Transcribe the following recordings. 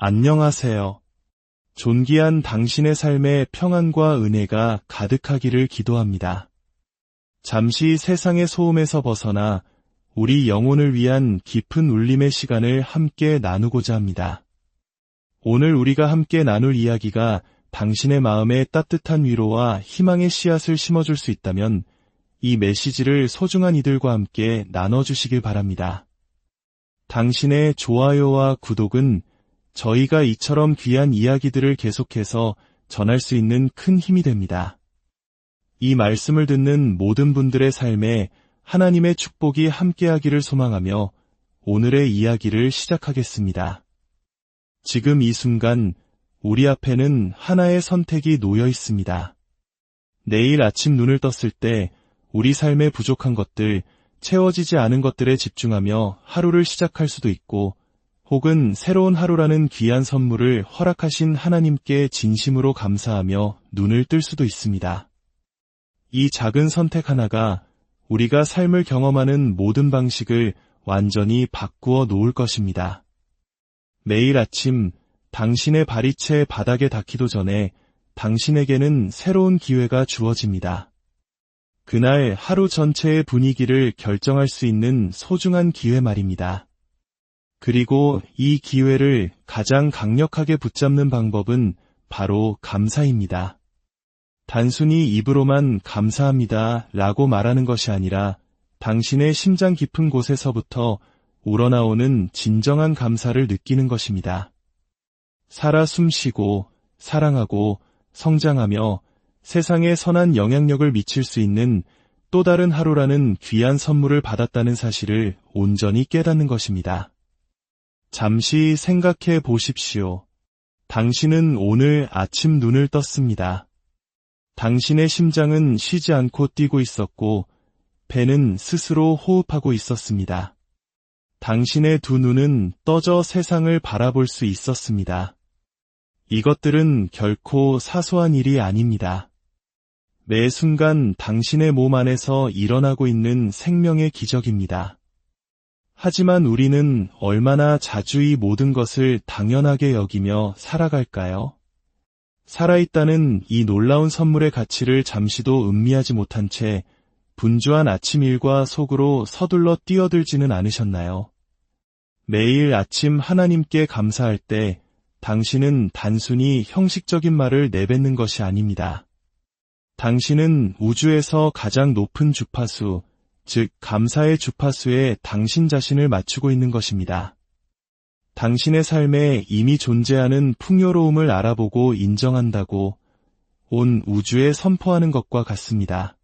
안녕하세요. 존귀한 당신의 삶에 평안과 은혜가 가득하기를 기도합니다. 잠시 세상의 소음에서 벗어나 우리 영혼을 위한 깊은 울림의 시간을 함께 나누고자 합니다. 오늘 우리가 함께 나눌 이야기가 당신의 마음에 따뜻한 위로와 희망의 씨앗을 심어줄 수 있다면 이 메시지를 소중한 이들과 함께 나눠주시길 바랍니다. 당신의 좋아요와 구독은 저희가 이처럼 귀한 이야기들을 계속해서 전할 수 있는 큰 힘이 됩니다. 이 말씀을 듣는 모든 분들의 삶에 하나님의 축복이 함께하기를 소망하며 오늘의 이야기를 시작하겠습니다. 지금 이 순간 우리 앞에는 하나의 선택이 놓여 있습니다. 내일 아침 눈을 떴을 때 우리 삶에 부족한 것들, 채워지지 않은 것들에 집중하며 하루를 시작할 수도 있고 혹은 새로운 하루라는 귀한 선물을 허락하신 하나님께 진심으로 감사하며 눈을 뜰 수도 있습니다. 이 작은 선택 하나가 우리가 삶을 경험하는 모든 방식을 완전히 바꾸어 놓을 것입니다. 매일 아침 당신의 발이 채 바닥에 닿기도 전에 당신에게는 새로운 기회가 주어집니다. 그날 하루 전체의 분위기를 결정할 수 있는 소중한 기회 말입니다. 그리고 이 기회를 가장 강력하게 붙잡는 방법은 바로 감사입니다. 단순히 입으로만 감사합니다 라고 말하는 것이 아니라 당신의 심장 깊은 곳에서부터 우러나오는 진정한 감사를 느끼는 것입니다. 살아 숨쉬고 사랑하고 성장하며 세상에 선한 영향력을 미칠 수 있는 또 다른 하루라는 귀한 선물을 받았다는 사실을 온전히 깨닫는 것입니다. 잠시 생각해 보십시오. 당신은 오늘 아침 눈을 떴습니다. 당신의 심장은 쉬지 않고 뛰고 있었고 배는 스스로 호흡하고 있었습니다. 당신의 두 눈은 떠져 세상을 바라볼 수 있었습니다. 이것들은 결코 사소한 일이 아닙니다. 매 순간 당신의 몸 안에서 일어나고 있는 생명의 기적입니다. 하지만 우리는 얼마나 자주 이 모든 것을 당연하게 여기며 살아갈까요? 살아있다는 이 놀라운 선물의 가치를 잠시도 음미하지 못한 채 분주한 아침 일과 속으로 서둘러 뛰어들지는 않으셨나요? 매일 아침 하나님께 감사할 때 당신은 단순히 형식적인 말을 내뱉는 것이 아닙니다. 당신은 우주에서 가장 높은 주파수, 즉 감사의 주파수에 당신 자신을 맞추고 있는 것입니다. 당신의 삶에 이미 존재하는 풍요로움을 알아보고 인정한다고 온 우주에 선포하는 것과 같습니다.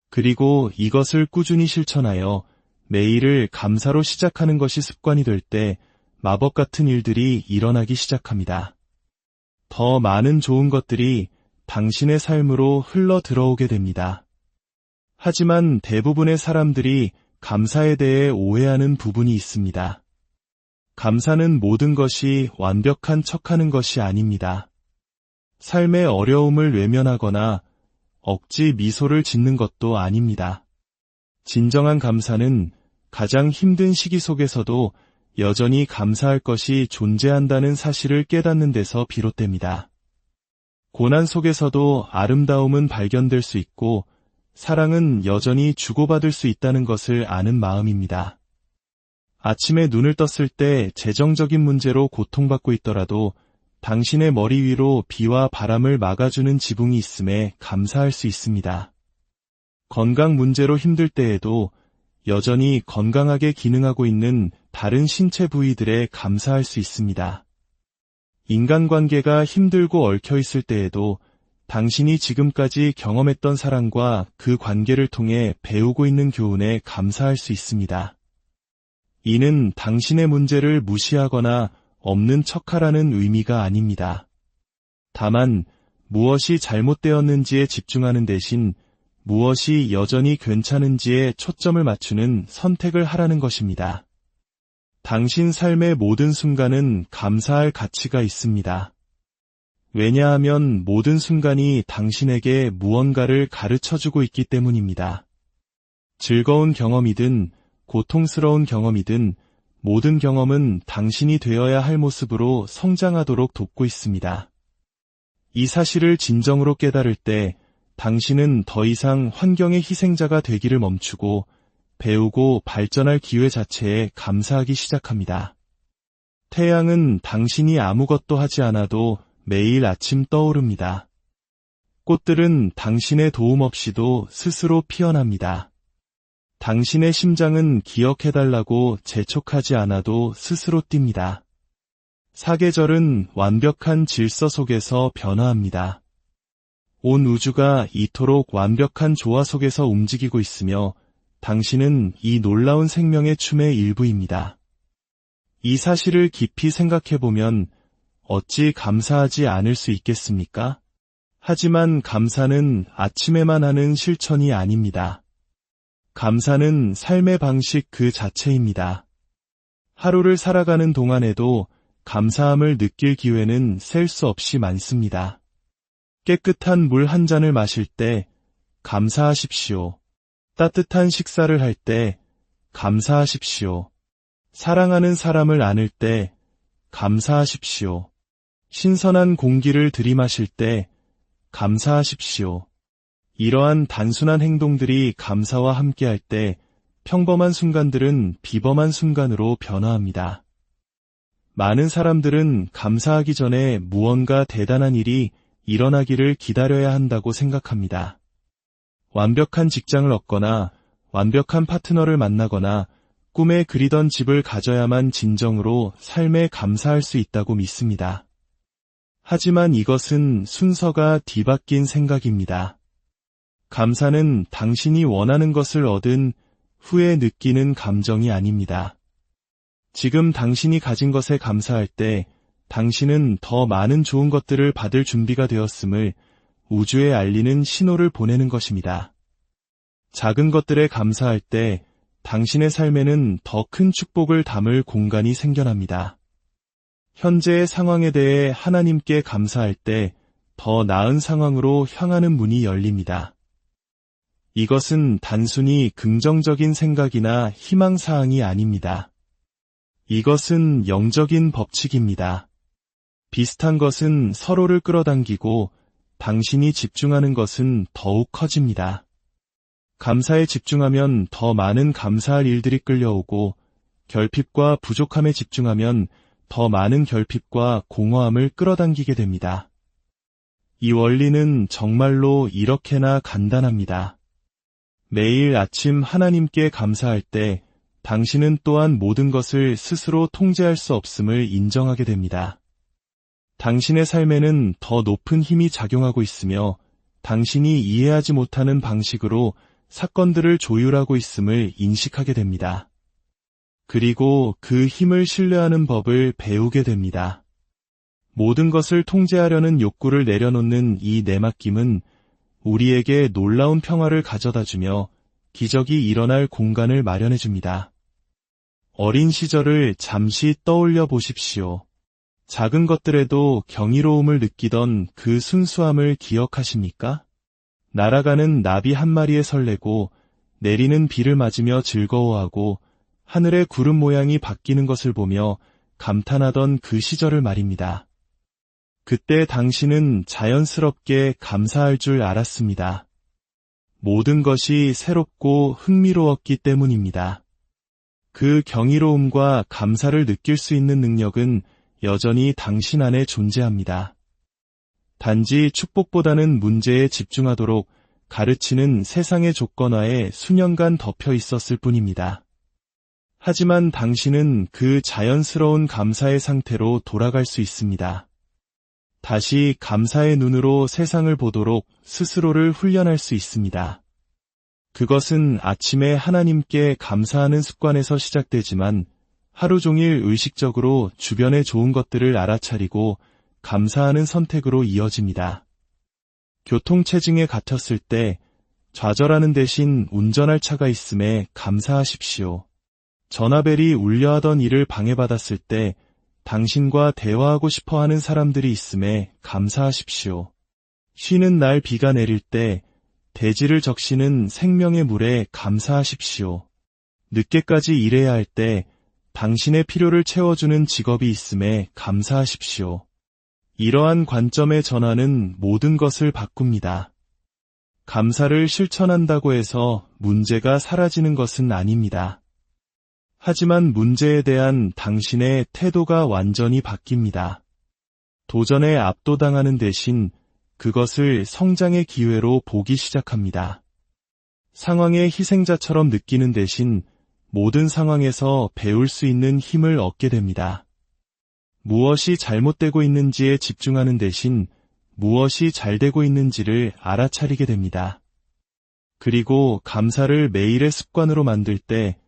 그리고 이것을 꾸준히 실천하여 매일을 감사로 시작하는 것이 습관이 될 때 마법 같은 일들이 일어나기 시작합니다. 더 많은 좋은 것들이 당신의 삶으로 흘러 들어오게 됩니다. 하지만 대부분의 사람들이 감사에 대해 오해하는 부분이 있습니다. 감사는 모든 것이 완벽한 척하는 것이 아닙니다. 삶의 어려움을 외면하거나 억지 미소를 짓는 것도 아닙니다. 진정한 감사는 가장 힘든 시기 속에서도 여전히 감사할 것이 존재한다는 사실을 깨닫는 데서 비롯됩니다. 고난 속에서도 아름다움은 발견될 수 있고 사랑은 여전히 주고받을 수 있다는 것을 아는 마음입니다. 아침에 눈을 떴을 때 재정적인 문제로 고통받고 있더라도 당신의 머리 위로 비와 바람을 막아주는 지붕이 있음에 감사할 수 있습니다. 건강 문제로 힘들 때에도 여전히 건강하게 기능하고 있는 다른 신체 부위들에 감사할 수 있습니다. 인간관계가 힘들고 얽혀 있을 때에도 당신이 지금까지 경험했던 사랑과 그 관계를 통해 배우고 있는 교훈에 감사할 수 있습니다. 이는 당신의 문제를 무시하거나 없는 척하라는 의미가 아닙니다. 다만 무엇이 잘못되었는지에 집중하는 대신 무엇이 여전히 괜찮은지에 초점을 맞추는 선택을 하라는 것입니다. 당신 삶의 모든 순간은 감사할 가치가 있습니다. 왜냐하면 모든 순간이 당신에게 무언가를 가르쳐주고 있기 때문입니다. 즐거운 경험이든 고통스러운 경험이든 모든 경험은 당신이 되어야 할 모습으로 성장하도록 돕고 있습니다. 이 사실을 진정으로 깨달을 때 당신은 더 이상 환경의 희생자가 되기를 멈추고 배우고 발전할 기회 자체에 감사하기 시작합니다. 태양은 당신이 아무것도 하지 않아도 매일 아침 떠오릅니다. 꽃들은 당신의 도움 없이도 스스로 피어납니다. 당신의 심장은 기억해달라고 재촉하지 않아도 스스로 뜁니다. 사계절은 완벽한 질서 속에서 변화합니다. 온 우주가 이토록 완벽한 조화 속에서 움직이고 있으며 당신은 이 놀라운 생명의 춤의 일부입니다. 이 사실을 깊이 생각해보면 어찌 감사하지 않을 수 있겠습니까? 하지만 감사는 아침에만 하는 실천이 아닙니다. 감사는 삶의 방식 그 자체입니다. 하루를 살아가는 동안에도 감사함을 느낄 기회는 셀 수 없이 많습니다. 깨끗한 물 한 잔을 마실 때 감사하십시오. 따뜻한 식사를 할 때 감사하십시오. 사랑하는 사람을 안을 때 감사하십시오. 신선한 공기를 들이마실 때 감사하십시오. 이러한 단순한 행동들이 감사와 함께할 때 평범한 순간들은 비범한 순간으로 변화합니다. 많은 사람들은 감사하기 전에 무언가 대단한 일이 일어나기를 기다려야 한다고 생각합니다. 완벽한 직장을 얻거나 완벽한 파트너를 만나거나 꿈에 그리던 집을 가져야만 진정으로 삶에 감사할 수 있다고 믿습니다. 하지만 이것은 순서가 뒤바뀐 생각입니다. 감사는 당신이 원하는 것을 얻은 후에 느끼는 감정이 아닙니다. 지금 당신이 가진 것에 감사할 때 당신은 더 많은 좋은 것들을 받을 준비가 되었음을 우주에 알리는 신호를 보내는 것입니다. 작은 것들에 감사할 때 당신의 삶에는 더 큰 축복을 담을 공간이 생겨납니다. 현재의 상황에 대해 하나님께 감사할 때 더 나은 상황으로 향하는 문이 열립니다. 이것은 단순히 긍정적인 생각이나 희망사항이 아닙니다. 이것은 영적인 법칙입니다. 비슷한 것은 서로를 끌어당기고 당신이 집중하는 것은 더욱 커집니다. 감사에 집중하면 더 많은 감사할 일들이 끌려오고 결핍과 부족함에 집중하면 더 많은 결핍과 공허함을 끌어당기게 됩니다. 이 원리는 정말로 이렇게나 간단합니다. 매일 아침 하나님께 감사할 때 당신은 또한 모든 것을 스스로 통제할 수 없음을 인정하게 됩니다. 당신의 삶에는 더 높은 힘이 작용하고 있으며 당신이 이해하지 못하는 방식으로 사건들을 조율하고 있음을 인식하게 됩니다. 그리고 그 힘을 신뢰하는 법을 배우게 됩니다. 모든 것을 통제하려는 욕구를 내려놓는 이 내맡김은 우리에게 놀라운 평화를 가져다주며 기적이 일어날 공간을 마련해줍니다. 어린 시절을 잠시 떠올려 보십시오. 작은 것들에도 경이로움을 느끼던 그 순수함을 기억하십니까? 날아가는 나비 한 마리에 설레고 내리는 비를 맞으며 즐거워하고 하늘의 구름 모양이 바뀌는 것을 보며 감탄하던 그 시절을 말입니다. 그때 당신은 자연스럽게 감사할 줄 알았습니다. 모든 것이 새롭고 흥미로웠기 때문입니다. 그 경이로움과 감사를 느낄 수 있는 능력은 여전히 당신 안에 존재합니다. 단지 축복보다는 문제에 집중하도록 가르치는 세상의 조건화에 수년간 덮여 있었을 뿐입니다. 하지만 당신은 그 자연스러운 감사의 상태로 돌아갈 수 있습니다. 다시 감사의 눈으로 세상을 보도록 스스로를 훈련할 수 있습니다. 그것은 아침에 하나님께 감사하는 습관에서 시작되지만 하루 종일 의식적으로 주변의 좋은 것들을 알아차리고 감사하는 선택으로 이어집니다. 교통체증에 갇혔을 때 좌절하는 대신 운전할 차가 있음에 감사하십시오. 전화벨이 울려 하던 일을 방해받았을 때 당신과 대화하고 싶어하는 사람들이 있음에 감사하십시오. 쉬는 날 비가 내릴 때 대지를 적시는 생명의 물에 감사하십시오. 늦게까지 일해야 할 때 당신의 필요를 채워주는 직업이 있음에 감사하십시오. 이러한 관점의 전환은 모든 것을 바꿉니다. 감사를 실천한다고 해서 문제가 사라지는 것은 아닙니다. 하지만 문제에 대한 당신의 태도가 완전히 바뀝니다. 도전에 압도당하는 대신 그것을 성장의 기회로 보기 시작합니다. 상황의 희생자처럼 느끼는 대신 모든 상황에서 배울 수 있는 힘을 얻게 됩니다. 무엇이 잘못되고 있는지에 집중하는 대신 무엇이 잘 되고 있는지를 알아차리게 됩니다. 그리고 감사를 매일의 습관으로 만들 때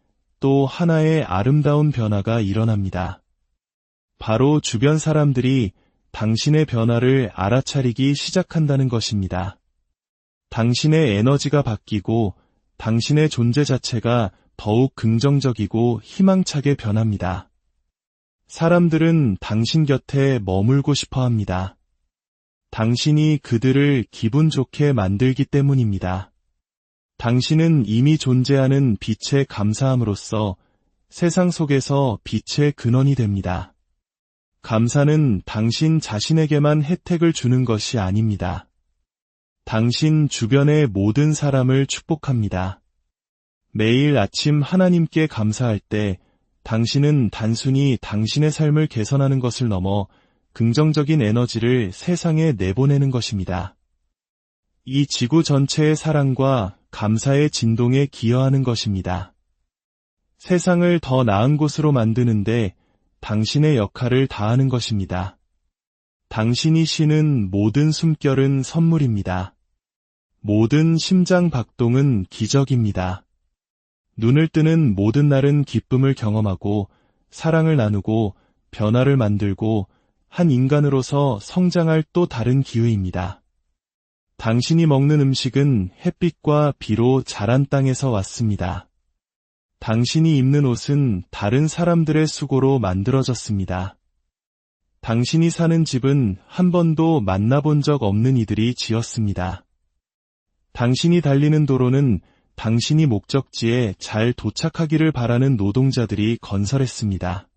또 하나의 아름다운 변화가 일어납니다. 바로 주변 사람들이 당신의 변화를 알아차리기 시작한다는 것입니다. 당신의 에너지가 바뀌고 당신의 존재 자체가 더욱 긍정적이고 희망차게 변합니다. 사람들은 당신 곁에 머물고 싶어 합니다. 당신이 그들을 기분 좋게 만들기 때문입니다. 당신은 이미 존재하는 빛에 감사함으로써 세상 속에서 빛의 근원이 됩니다. 감사는 당신 자신에게만 혜택을 주는 것이 아닙니다. 당신 주변의 모든 사람을 축복합니다. 매일 아침 하나님께 감사할 때 당신은 단순히 당신의 삶을 개선하는 것을 넘어 긍정적인 에너지를 세상에 내보내는 것입니다. 이 지구 전체의 사랑과 감사의 진동에 기여하는 것입니다. 세상을 더 나은 곳으로 만드는데 당신의 역할을 다하는 것입니다. 당신이 쉬는 모든 숨결은 선물입니다. 모든 심장 박동은 기적입니다. 눈을 뜨는 모든 날은 기쁨을 경험하고 사랑을 나누고 변화를 만들고 한 인간으로서 성장할 또 다른 기회입니다. 당신이 먹는 음식은 햇빛과 비로 자란 땅에서 왔습니다. 당신이 입는 옷은 다른 사람들의 수고로 만들어졌습니다. 당신이 사는 집은 한 번도 만나본 적 없는 이들이 지었습니다. 당신이 달리는 도로는 당신이 목적지에 잘 도착하기를 바라는 노동자들이 건설했습니다.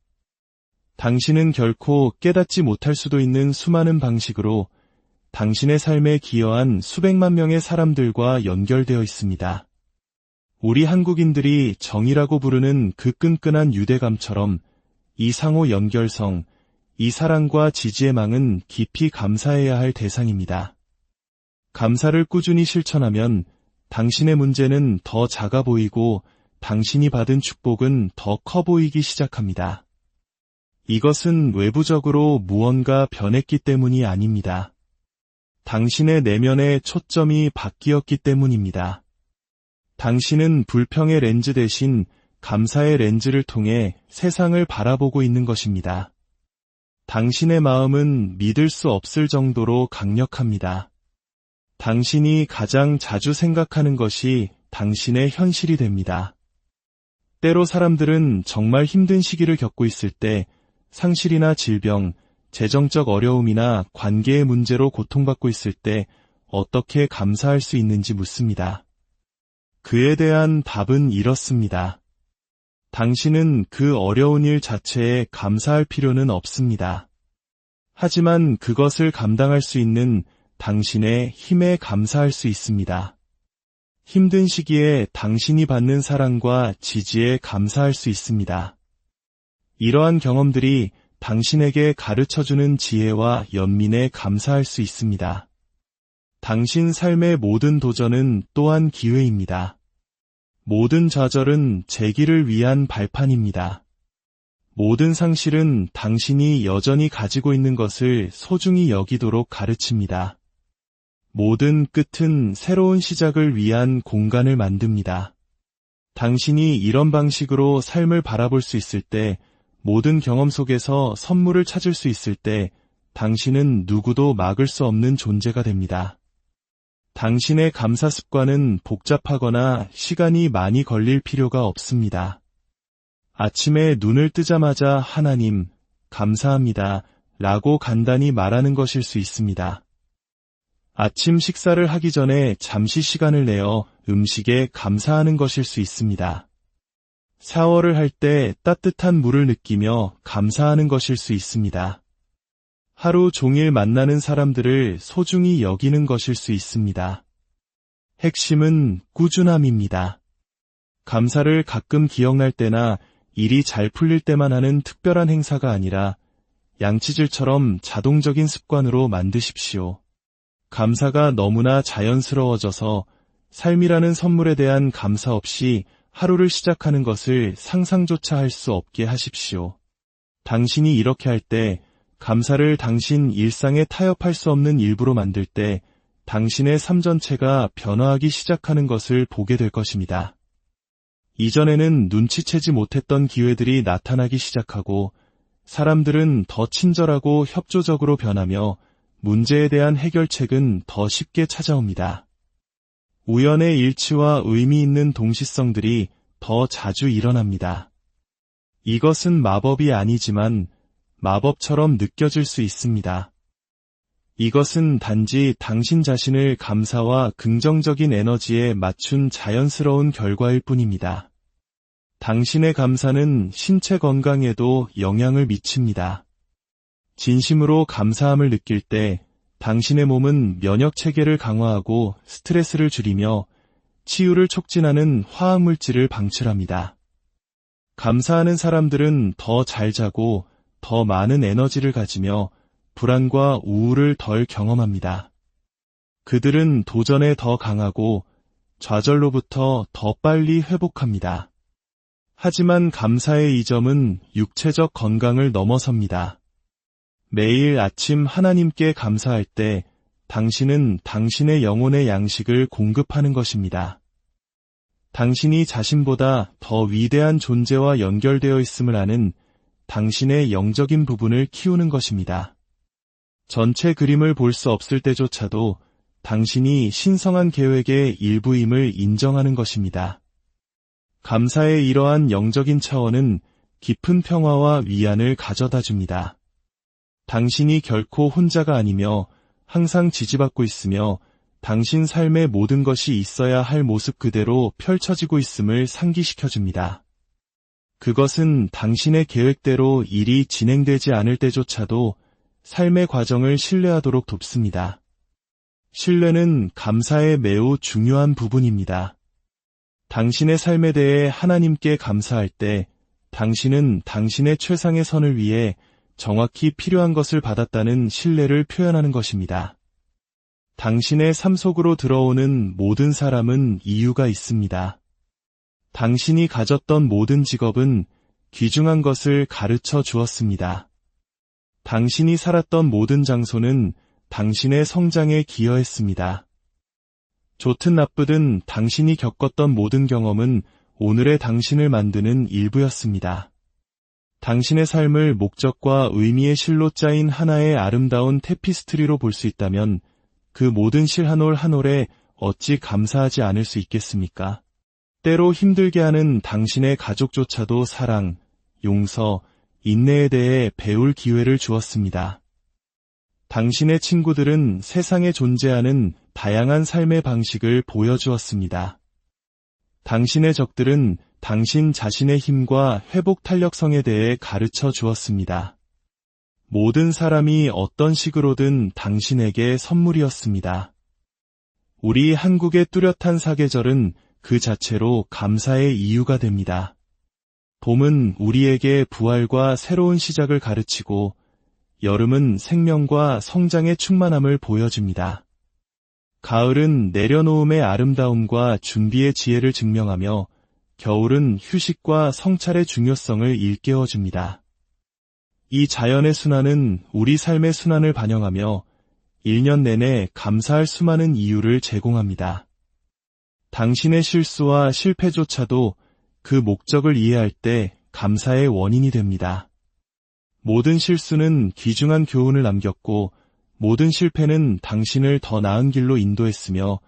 당신은 결코 깨닫지 못할 수도 있는 수많은 방식으로 당신의 삶에 기여한 수백만 명의 사람들과 연결되어 있습니다. 우리 한국인들이 정이라고 부르는 그 끈끈한 유대감처럼 이 상호 연결성, 이 사랑과 지지의 망은 깊이 감사해야 할 대상입니다. 감사를 꾸준히 실천하면 당신의 문제는 더 작아 보이고 당신이 받은 축복은 더 커 보이기 시작합니다. 이것은 외부적으로 무언가 변했기 때문이 아닙니다. 당신의 내면의 초점이 바뀌었기 때문입니다. 당신은 불평의 렌즈 대신 감사의 렌즈를 통해 세상을 바라보고 있는 것입니다. 당신의 마음은 믿을 수 없을 정도로 강력합니다. 당신이 가장 자주 생각하는 것이 당신의 현실이 됩니다. 때로 사람들은 정말 힘든 시기를 겪고 있을 때 상실이나 질병, 재정적 어려움이나 관계의 문제로 고통받고 있을 때 어떻게 감사할 수 있는지 묻습니다. 그에 대한 답은 이렇습니다. 당신은 그 어려운 일 자체에 감사할 필요는 없습니다. 하지만 그것을 감당할 수 있는 당신의 힘에 감사할 수 있습니다. 힘든 시기에 당신이 받는 사랑과 지지에 감사할 수 있습니다. 이러한 경험들이 당신에게 가르쳐주는 지혜와 연민에 감사할 수 있습니다. 당신 삶의 모든 도전은 또한 기회입니다. 모든 좌절은 재기를 위한 발판입니다. 모든 상실은 당신이 여전히 가지고 있는 것을 소중히 여기도록 가르칩니다. 모든 끝은 새로운 시작을 위한 공간을 만듭니다. 당신이 이런 방식으로 삶을 바라볼 수 있을 때, 모든 경험 속에서 선물을 찾을 수 있을 때 당신은 누구도 막을 수 없는 존재가 됩니다. 당신의 감사 습관은 복잡하거나 시간이 많이 걸릴 필요가 없습니다. 아침에 눈을 뜨자마자 하나님, 감사합니다 라고 간단히 말하는 것일 수 있습니다. 아침 식사를 하기 전에 잠시 시간을 내어 음식에 감사하는 것일 수 있습니다. 샤워를 할 때 따뜻한 물을 느끼며 감사하는 것일 수 있습니다. 하루 종일 만나는 사람들을 소중히 여기는 것일 수 있습니다. 핵심은 꾸준함입니다. 감사를 가끔 기억날 때나 일이 잘 풀릴 때만 하는 특별한 행사가 아니라 양치질처럼 자동적인 습관으로 만드십시오. 감사가 너무나 자연스러워져서 삶이라는 선물에 대한 감사 없이 하루를 시작하는 것을 상상조차 할 수 없게 하십시오. 당신이 이렇게 할 때, 감사를 당신 일상에 타협할 수 없는 일부로 만들 때 당신의 삶 전체가 변화하기 시작하는 것을 보게 될 것입니다. 이전에는 눈치채지 못했던 기회들이 나타나기 시작하고 사람들은 더 친절하고 협조적으로 변하며 문제에 대한 해결책은 더 쉽게 찾아옵니다. 우연의 일치와 의미 있는 동시성들이 더 자주 일어납니다. 이것은 마법이 아니지만 마법처럼 느껴질 수 있습니다. 이것은 단지 당신 자신을 감사와 긍정적인 에너지에 맞춘 자연스러운 결과일 뿐입니다. 당신의 감사는 신체 건강에도 영향을 미칩니다. 진심으로 감사함을 느낄 때 당신의 몸은 면역 체계를 강화하고 스트레스를 줄이며 치유를 촉진하는 화학물질을 방출합니다. 감사하는 사람들은 더 잘 자고 더 많은 에너지를 가지며 불안과 우울을 덜 경험합니다. 그들은 도전에 더 강하고 좌절로부터 더 빨리 회복합니다. 하지만 감사의 이점은 육체적 건강을 넘어섭니다. 매일 아침 하나님께 감사할 때 당신은 당신의 영혼의 양식을 공급하는 것입니다. 당신이 자신보다 더 위대한 존재와 연결되어 있음을 아는 당신의 영적인 부분을 키우는 것입니다. 전체 그림을 볼 수 없을 때조차도 당신이 신성한 계획의 일부임을 인정하는 것입니다. 감사의 이러한 영적인 차원은 깊은 평화와 위안을 가져다 줍니다. 당신이 결코 혼자가 아니며 항상 지지받고 있으며 당신 삶의 모든 것이 있어야 할 모습 그대로 펼쳐지고 있음을 상기시켜줍니다. 그것은 당신의 계획대로 일이 진행되지 않을 때조차도 삶의 과정을 신뢰하도록 돕습니다. 신뢰는 감사의 매우 중요한 부분입니다. 당신의 삶에 대해 하나님께 감사할 때 당신은 당신의 최상의 선을 위해 정확히 필요한 것을 받았다는 신뢰를 표현하는 것입니다. 당신의 삶 속으로 들어오는 모든 사람은 이유가 있습니다. 당신이 가졌던 모든 직업은 귀중한 것을 가르쳐 주었습니다. 당신이 살았던 모든 장소는 당신의 성장에 기여했습니다. 좋든 나쁘든 당신이 겪었던 모든 경험은 오늘의 당신을 만드는 일부였습니다. 당신의 삶을 목적과 의미의 실로 짜인 하나의 아름다운 테피스트리로 볼 수 있다면 그 모든 실 한 올 한 올에 어찌 감사하지 않을 수 있겠습니까? 때로 힘들게 하는 당신의 가족조차도 사랑, 용서, 인내에 대해 배울 기회를 주었습니다. 당신의 친구들은 세상에 존재하는 다양한 삶의 방식을 보여주었습니다. 당신의 적들은 당신 자신의 힘과 회복 탄력성에 대해 가르쳐 주었습니다. 모든 사람이 어떤 식으로든 당신에게 선물이었습니다. 우리 한국의 뚜렷한 사계절은 그 자체로 감사의 이유가 됩니다. 봄은 우리에게 부활과 새로운 시작을 가르치고 여름은 생명과 성장의 충만함을 보여줍니다. 가을은 내려놓음의 아름다움과 준비의 지혜를 증명하며 겨울은 휴식과 성찰의 중요성을 일깨워줍니다. 이 자연의 순환은 우리 삶의 순환을 반영하며 1년 내내 감사할 수많은 이유를 제공합니다. 당신의 실수와 실패조차도 그 목적을 이해할 때 감사의 원인이 됩니다. 모든 실수는 귀중한 교훈을 남겼고 모든 실패는 당신을 더 나은 길로 인도했으며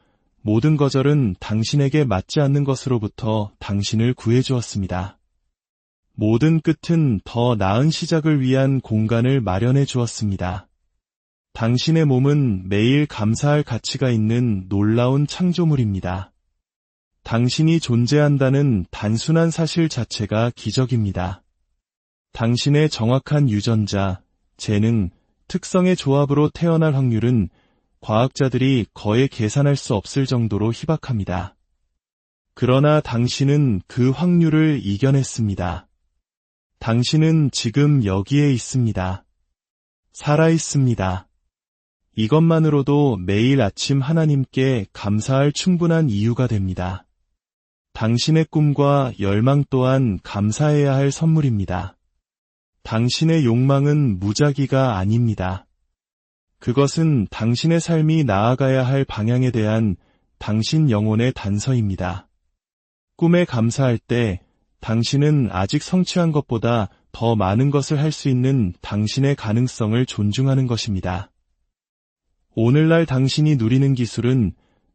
모든 거절은 당신에게 맞지 않는 것으로부터 당신을 구해주었습니다. 모든 끝은 더 나은 시작을 위한 공간을 마련해 주었습니다. 당신의 몸은 매일 감사할 가치가 있는 놀라운 창조물입니다. 당신이 존재한다는 단순한 사실 자체가 기적입니다. 당신의 정확한 유전자, 재능, 특성의 조합으로 태어날 확률은 과학자들이 거의 계산할 수 없을 정도로 희박합니다. 그러나 당신은 그 확률을 이겨냈습니다. 당신은 지금 여기에 있습니다. 살아 있습니다. 이것만으로도 매일 아침 하나님께 감사할 충분한 이유가 됩니다. 당신의 꿈과 열망 또한 감사해야 할 선물입니다. 당신의 욕망은 무작위가 아닙니다. 그것은 당신의 삶이 나아가야 할 방향에 대한 당신 영혼의 단서입니다. 꿈에 감사할 때 당신은 아직 성취한 것보다 더 많은 것을 할 수 있는 당신의 가능성을 존중하는 것입니다. 오늘날 당신이 누리는 기술은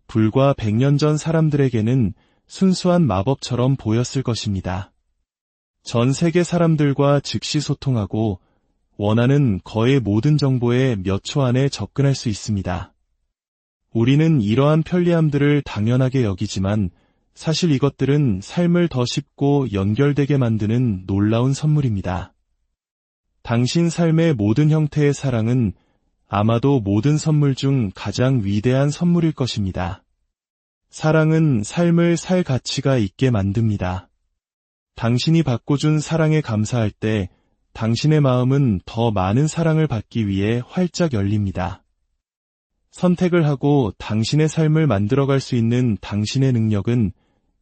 불과 100년 전 사람들에게는 순수한 마법처럼 보였을 것입니다. 전 세계 사람들과 즉시 소통하고 원하는 거의 모든 정보에 몇 초 안에 접근할 수 있습니다. 우리는 이러한 편리함들을 당연하게 여기지만 사실 이것들은 삶을 더 쉽고 연결되게 만드는 놀라운 선물입니다. 당신 삶의 모든 형태의 사랑은 아마도 모든 선물 중 가장 위대한 선물일 것입니다. 사랑은 삶을 살 가치가 있게 만듭니다. 당신이 받고 준 사랑에 감사할 때 당신의 마음은 더 많은 사랑을 받기 위해 활짝 열립니다. 선택을 하고 당신의 삶을 만들어갈 수 있는 당신의 능력은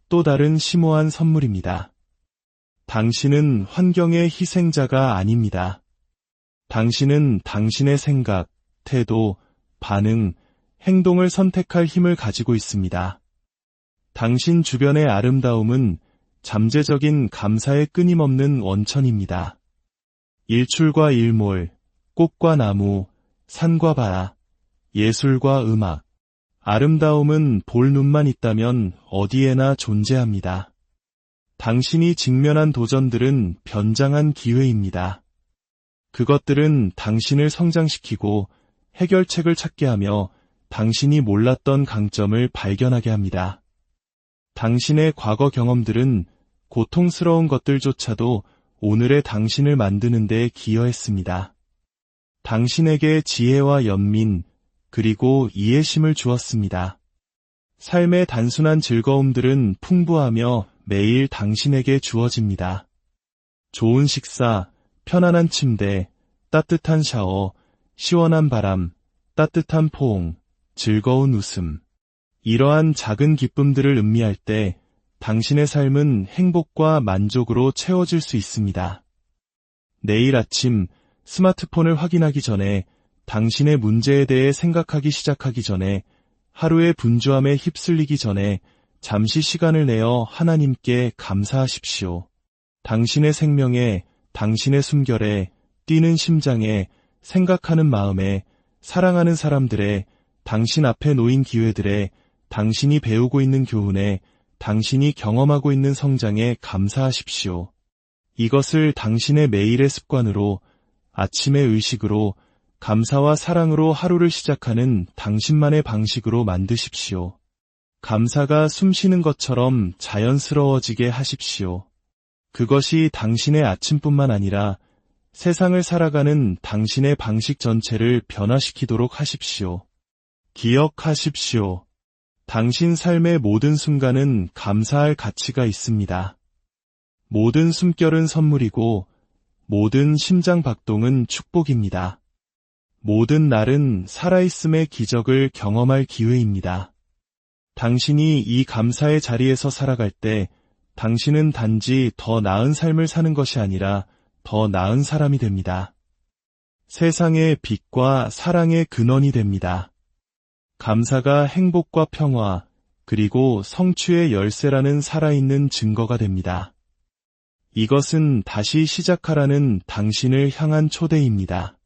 또 다른 심오한 선물입니다. 당신은 환경의 희생자가 아닙니다. 당신은 당신의 생각, 태도, 반응, 행동을 선택할 힘을 가지고 있습니다. 당신 주변의 아름다움은 잠재적인 감사의 끊임없는 원천입니다. 일출과 일몰, 꽃과 나무, 산과 바다, 예술과 음악, 아름다움은 볼 눈만 있다면 어디에나 존재합니다. 당신이 직면한 도전들은 변장한 기회입니다. 그것들은 당신을 성장시키고 해결책을 찾게 하며 당신이 몰랐던 강점을 발견하게 합니다. 당신의 과거 경험들은 고통스러운 것들조차도 오늘의 당신을 만드는 데 기여했습니다. 당신에게 지혜와 연민, 그리고 이해심을 주었습니다. 삶의 단순한 즐거움들은 풍부하며 매일 당신에게 주어집니다. 좋은 식사, 편안한 침대, 따뜻한 샤워, 시원한 바람, 따뜻한 포옹, 즐거운 웃음. 이러한 작은 기쁨들을 음미할 때 당신의 삶은 행복과 만족으로 채워질 수 있습니다. 내일 아침 스마트폰을 확인하기 전에 당신의 문제에 대해 생각하기 시작하기 전에 하루의 분주함에 휩쓸리기 전에 잠시 시간을 내어 하나님께 감사하십시오. 당신의 생명에, 당신의 숨결에, 뛰는 심장에, 생각하는 마음에, 사랑하는 사람들의, 당신 앞에 놓인 기회들에, 당신이 배우고 있는 교훈에, 당신이 경험하고 있는 성장에 감사하십시오. 이것을 당신의 매일의 습관으로, 아침의 의식으로, 감사와 사랑으로 하루를 시작하는 당신만의 방식으로 만드십시오. 감사가 숨쉬는 것처럼 자연스러워지게 하십시오. 그것이 당신의 아침뿐만 아니라 세상을 살아가는 당신의 방식 전체를 변화시키도록 하십시오. 기억하십시오. 당신 삶의 모든 순간은 감사할 가치가 있습니다. 모든 숨결은 선물이고 모든 심장 박동은 축복입니다. 모든 날은 살아있음의 기적을 경험할 기회입니다. 당신이 이 감사의 자리에서 살아갈 때 당신은 단지 더 나은 삶을 사는 것이 아니라 더 나은 사람이 됩니다. 세상의 빛과 사랑의 근원이 됩니다. 감사가 행복과 평화, 그리고 성취의 열쇠라는 살아있는 증거가 됩니다. 이것은 다시 시작하라는 당신을 향한 초대입니다.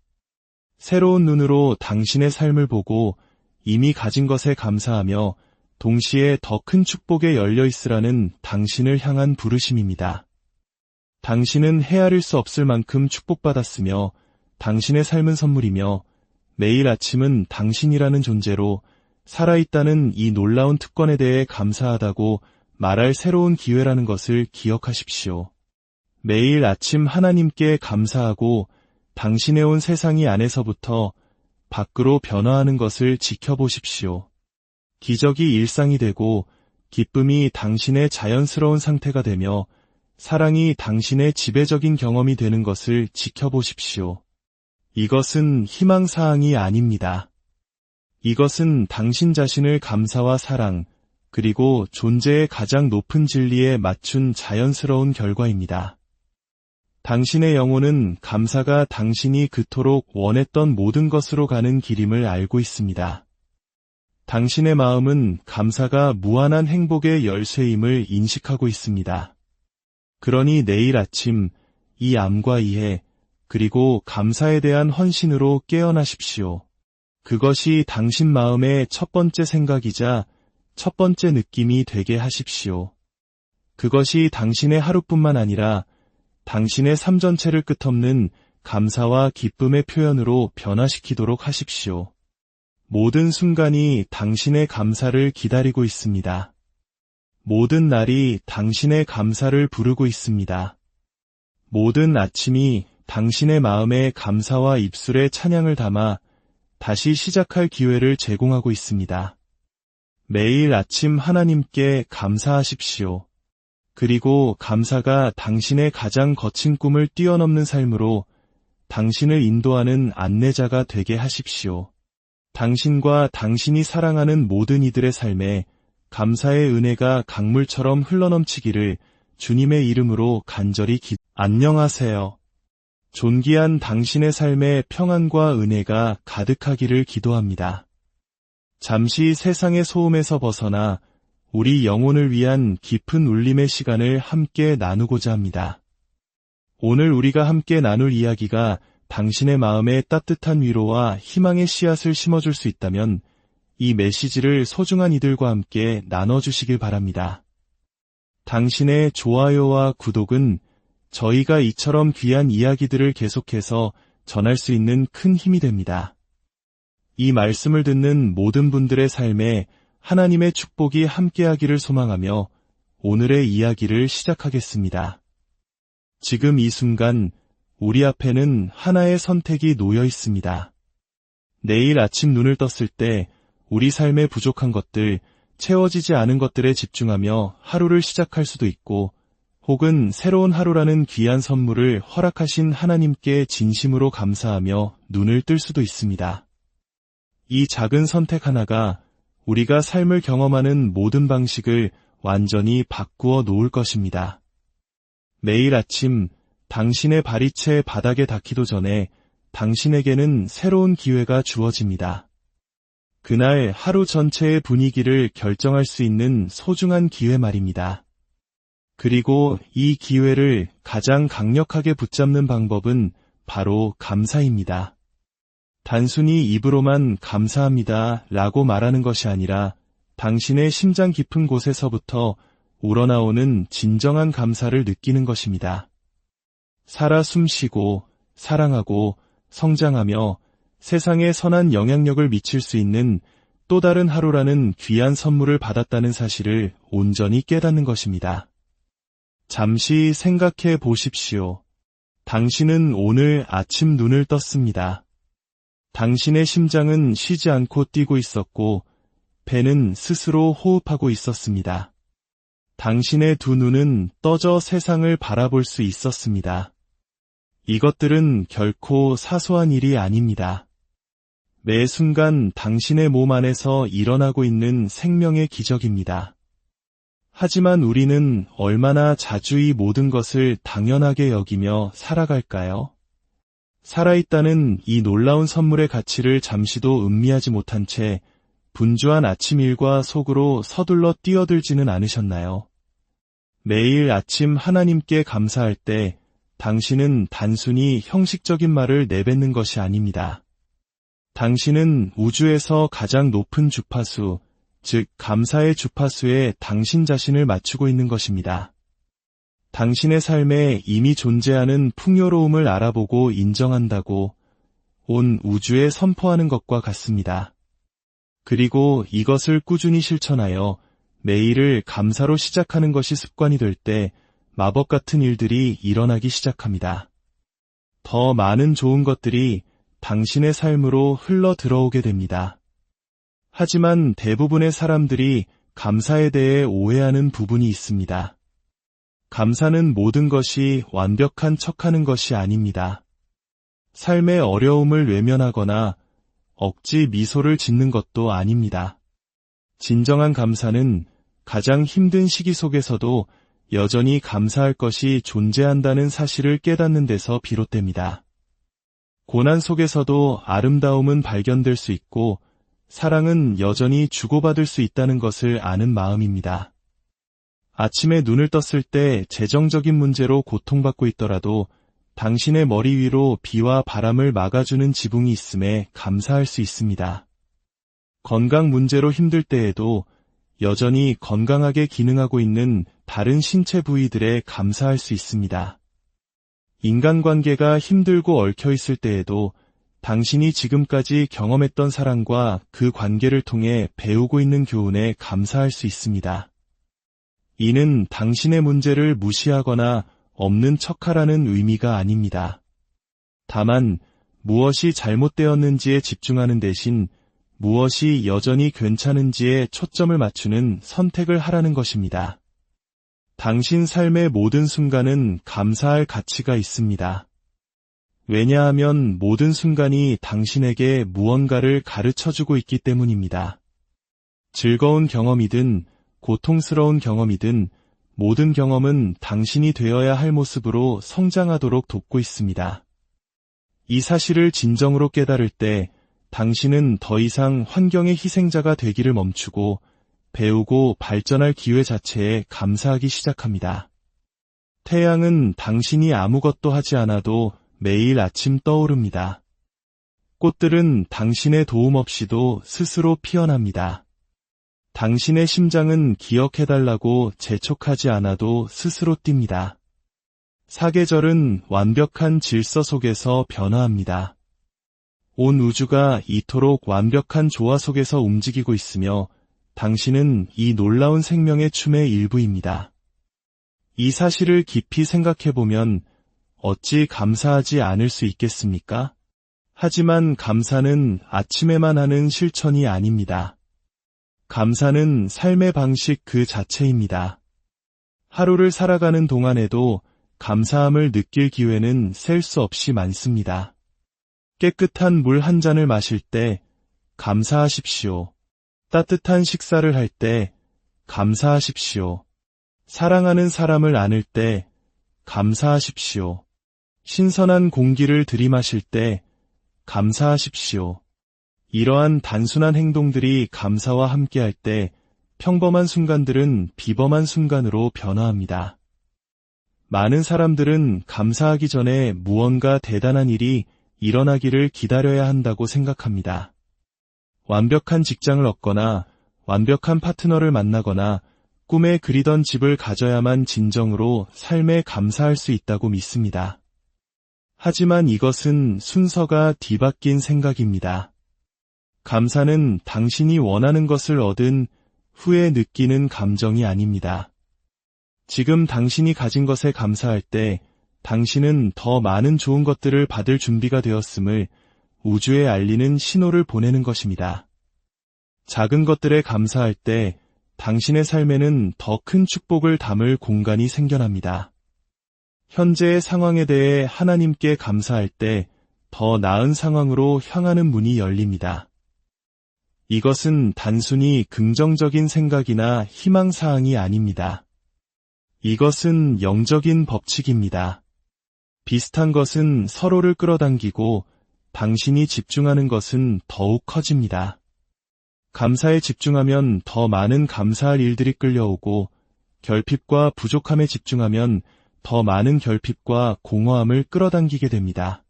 새로운 눈으로 당신의 삶을 보고 이미 가진 것에 감사하며 동시에 더 큰 축복에 열려 있으라는 당신을 향한 부르심입니다. 당신은 헤아릴 수 없을 만큼 축복받았으며 당신의 삶은 선물이며 매일 아침은 당신이라는 존재로 살아있다는 이 놀라운 특권에 대해 감사하다고 말할 새로운 기회라는 것을 기억하십시오. 매일 아침 하나님께 감사하고 당신의 온 세상이 안에서부터 밖으로 변화하는 것을 지켜보십시오. 기적이 일상이 되고 기쁨이 당신의 자연스러운 상태가 되며 사랑이 당신의 지배적인 경험이 되는 것을 지켜보십시오. 이것은 희망사항이 아닙니다. 이것은 당신 자신을 감사와 사랑, 그리고 존재의 가장 높은 진리에 맞춘 자연스러운 결과입니다. 당신의 영혼은 감사가 당신이 그토록 원했던 모든 것으로 가는 길임을 알고 있습니다. 당신의 마음은 감사가 무한한 행복의 열쇠임을 인식하고 있습니다. 그러니 내일 아침 이 암과 이해, 그리고 감사에 대한 헌신으로 깨어나십시오. 그것이 당신 마음의 첫 번째 생각이자 첫 번째 느낌이 되게 하십시오. 그것이 당신의 하루뿐만 아니라 당신의 삶 전체를 끝없는 감사와 기쁨의 표현으로 변화시키도록 하십시오. 모든 순간이 당신의 감사를 기다리고 있습니다. 모든 날이 당신의 감사를 부르고 있습니다. 모든 아침이 당신의 마음에 감사와 입술에 찬양을 담아 다시 시작할 기회를 제공하고 있습니다. 매일 아침 하나님께 감사하십시오. 그리고 감사가 당신의 가장 거친 꿈을 뛰어넘는 삶으로 당신을 인도하는 안내자가 되게 하십시오. 당신과 당신이 사랑하는 모든 이들의 삶에 감사의 은혜가 강물처럼 흘러넘치기를 주님의 이름으로 간절히 안녕하세요. 존귀한 당신의 삶에 평안과 은혜가 가득하기를 기도합니다. 잠시 세상의 소음에서 벗어나 우리 영혼을 위한 깊은 울림의 시간을 함께 나누고자 합니다. 오늘 우리가 함께 나눌 이야기가 당신의 마음에 따뜻한 위로와 희망의 씨앗을 심어줄 수 있다면 이 메시지를 소중한 이들과 함께 나눠주시길 바랍니다. 당신의 좋아요와 구독은 저희가 이처럼 귀한 이야기들을 계속해서 전할 수 있는 큰 힘이 됩니다. 이 말씀을 듣는 모든 분들의 삶에 하나님의 축복이 함께하기를 소망하며 오늘의 이야기를 시작하겠습니다. 지금 이 순간 우리 앞에는 하나의 선택이 놓여 있습니다. 내일 아침 눈을 떴을 때 우리 삶에 부족한 것들, 채워지지 않은 것들에 집중하며 하루를 시작할 수도 있고 혹은 새로운 하루라는 귀한 선물을 허락하신 하나님께 진심으로 감사하며 눈을 뜰 수도 있습니다. 이 작은 선택 하나가 우리가 삶을 경험하는 모든 방식을 완전히 바꾸어 놓을 것입니다. 매일 아침 당신의 발이 채 바닥에 닿기도 전에 당신에게는 새로운 기회가 주어집니다. 그날 하루 전체의 분위기를 결정할 수 있는 소중한 기회 말입니다. 그리고 이 기회를 가장 강력하게 붙잡는 방법은 바로 감사입니다. 단순히 입으로만 감사합니다 라고 말하는 것이 아니라 당신의 심장 깊은 곳에서부터 우러나오는 진정한 감사를 느끼는 것입니다. 살아 숨쉬고 사랑하고 성장하며 세상에 선한 영향력을 미칠 수 있는 또 다른 하루라는 귀한 선물을 받았다는 사실을 온전히 깨닫는 것입니다. 잠시 생각해 보십시오. 당신은 오늘 아침 눈을 떴습니다. 당신의 심장은 쉬지 않고 뛰고 있었고 배는 스스로 호흡하고 있었습니다. 당신의 두 눈은 떠져 세상을 바라볼 수 있었습니다. 이것들은 결코 사소한 일이 아닙니다. 매 순간 당신의 몸 안에서 일어나고 있는 생명의 기적입니다. 하지만 우리는 얼마나 자주 이 모든 것을 당연하게 여기며 살아갈까요? 살아있다는 이 놀라운 선물의 가치를 잠시도 음미하지 못한 채 분주한 아침 일과 속으로 서둘러 뛰어들지는 않으셨나요? 매일 아침 하나님께 감사할 때 당신은 단순히 형식적인 말을 내뱉는 것이 아닙니다. 당신은 우주에서 가장 높은 주파수, 즉 감사의 주파수에 당신 자신을 맞추고 있는 것입니다. 당신의 삶에 이미 존재하는 풍요로움을 알아보고 인정한다고 온 우주에 선포하는 것과 같습니다. 그리고 이것을 꾸준히 실천하여 매일을 감사로 시작하는 것이 습관이 될 때 마법 같은 일들이 일어나기 시작합니다. 더 많은 좋은 것들이 당신의 삶으로 흘러 들어오게 됩니다. 하지만 대부분의 사람들이 감사에 대해 오해하는 부분이 있습니다. 감사는 모든 것이 완벽한 척하는 것이 아닙니다. 삶의 어려움을 외면하거나 억지 미소를 짓는 것도 아닙니다. 진정한 감사는 가장 힘든 시기 속에서도 여전히 감사할 것이 존재한다는 사실을 깨닫는 데서 비롯됩니다. 고난 속에서도 아름다움은 발견될 수 있고 사랑은 여전히 주고받을 수 있다는 것을 아는 마음입니다. 아침에 눈을 떴을 때 재정적인 문제로 고통받고 있더라도 당신의 머리 위로 비와 바람을 막아주는 지붕이 있음에 감사할 수 있습니다. 건강 문제로 힘들 때에도 여전히 건강하게 기능하고 있는 다른 신체 부위들에 감사할 수 있습니다. 인간관계가 힘들고 얽혀 있을 때에도 당신이 지금까지 경험했던 사랑과 그 관계를 통해 배우고 있는 교훈에 감사할 수 있습니다. 이는 당신의 문제를 무시하거나 없는 척하라는 의미가 아닙니다. 다만 무엇이 잘못되었는지에 집중하는 대신 무엇이 여전히 괜찮은지에 초점을 맞추는 선택을 하라는 것입니다. 당신 삶의 모든 순간은 감사할 가치가 있습니다. 왜냐하면 모든 순간이 당신에게 무언가를 가르쳐주고 있기 때문입니다. 즐거운 경험이든 고통스러운 경험이든 모든 경험은 당신이 되어야 할 모습으로 성장하도록 돕고 있습니다. 이 사실을 진정으로 깨달을 때 당신은 더 이상 환경의 희생자가 되기를 멈추고 배우고 발전할 기회 자체에 감사하기 시작합니다. 태양은 당신이 아무것도 하지 않아도 매일 아침 떠오릅니다. 꽃들은 당신의 도움 없이도 스스로 피어납니다. 당신의 심장은 기억해달라고 재촉하지 않아도 스스로 뜁니다. 사계절은 완벽한 질서 속에서 변화합니다. 온 우주가 이토록 완벽한 조화 속에서 움직이고 있으며 당신은 이 놀라운 생명의 춤의 일부입니다. 이 사실을 깊이 생각해보면 어찌 감사하지 않을 수 있겠습니까? 하지만 감사는 아침에만 하는 실천이 아닙니다. 감사는 삶의 방식 그 자체입니다. 하루를 살아가는 동안에도 감사함을 느낄 기회는 셀 수 없이 많습니다. 깨끗한 물 한 잔을 마실 때 감사하십시오. 따뜻한 식사를 할 때 감사하십시오. 사랑하는 사람을 안을 때 감사하십시오. 신선한 공기를 들이마실 때 감사하십시오. 이러한 단순한 행동들이 감사와 함께할 때 평범한 순간들은 비범한 순간으로 변화합니다. 많은 사람들은 감사하기 전에 무언가 대단한 일이 일어나기를 기다려야 한다고 생각합니다. 완벽한 직장을 얻거나 완벽한 파트너를 만나거나 꿈에 그리던 집을 가져야만 진정으로 삶에 감사할 수 있다고 믿습니다. 하지만 이것은 순서가 뒤바뀐 생각입니다. 감사는 당신이 원하는 것을 얻은 후에 느끼는 감정이 아닙니다. 지금 당신이 가진 것에 감사할 때 당신은 더 많은 좋은 것들을 받을 준비가 되었음을 우주에 알리는 신호를 보내는 것입니다. 작은 것들에 감사할 때 당신의 삶에는 더 큰 축복을 담을 공간이 생겨납니다. 현재의 상황에 대해 하나님께 감사할 때 더 나은 상황으로 향하는 문이 열립니다. 이것은 단순히 긍정적인 생각이나 희망사항이 아닙니다. 이것은 영적인 법칙입니다. 비슷한 것은 서로를 끌어당기고 당신이 집중하는 것은 더욱 커집니다. 감사에 집중하면 더 많은 감사할 일들이 끌려오고 결핍과 부족함에 집중하면 더 많은 결핍과 공허함을 끌어당기게 됩니다.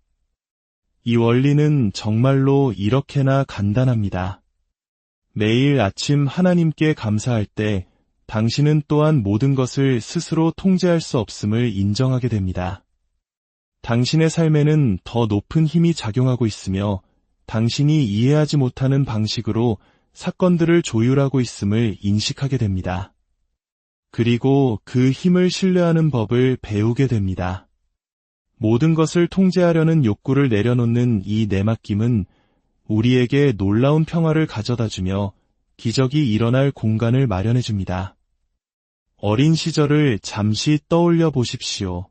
이 원리는 정말로 이렇게나 간단합니다. 매일 아침 하나님께 감사할 때 당신은 또한 모든 것을 스스로 통제할 수 없음을 인정하게 됩니다. 당신의 삶에는 더 높은 힘이 작용하고 있으며 당신이 이해하지 못하는 방식으로 사건들을 조율하고 있음을 인식하게 됩니다. 그리고 그 힘을 신뢰하는 법을 배우게 됩니다. 모든 것을 통제하려는 욕구를 내려놓는 이 내맡김은 우리에게 놀라운 평화를 가져다주며 기적이 일어날 공간을 마련해줍니다. 어린 시절을 잠시 떠올려 보십시오.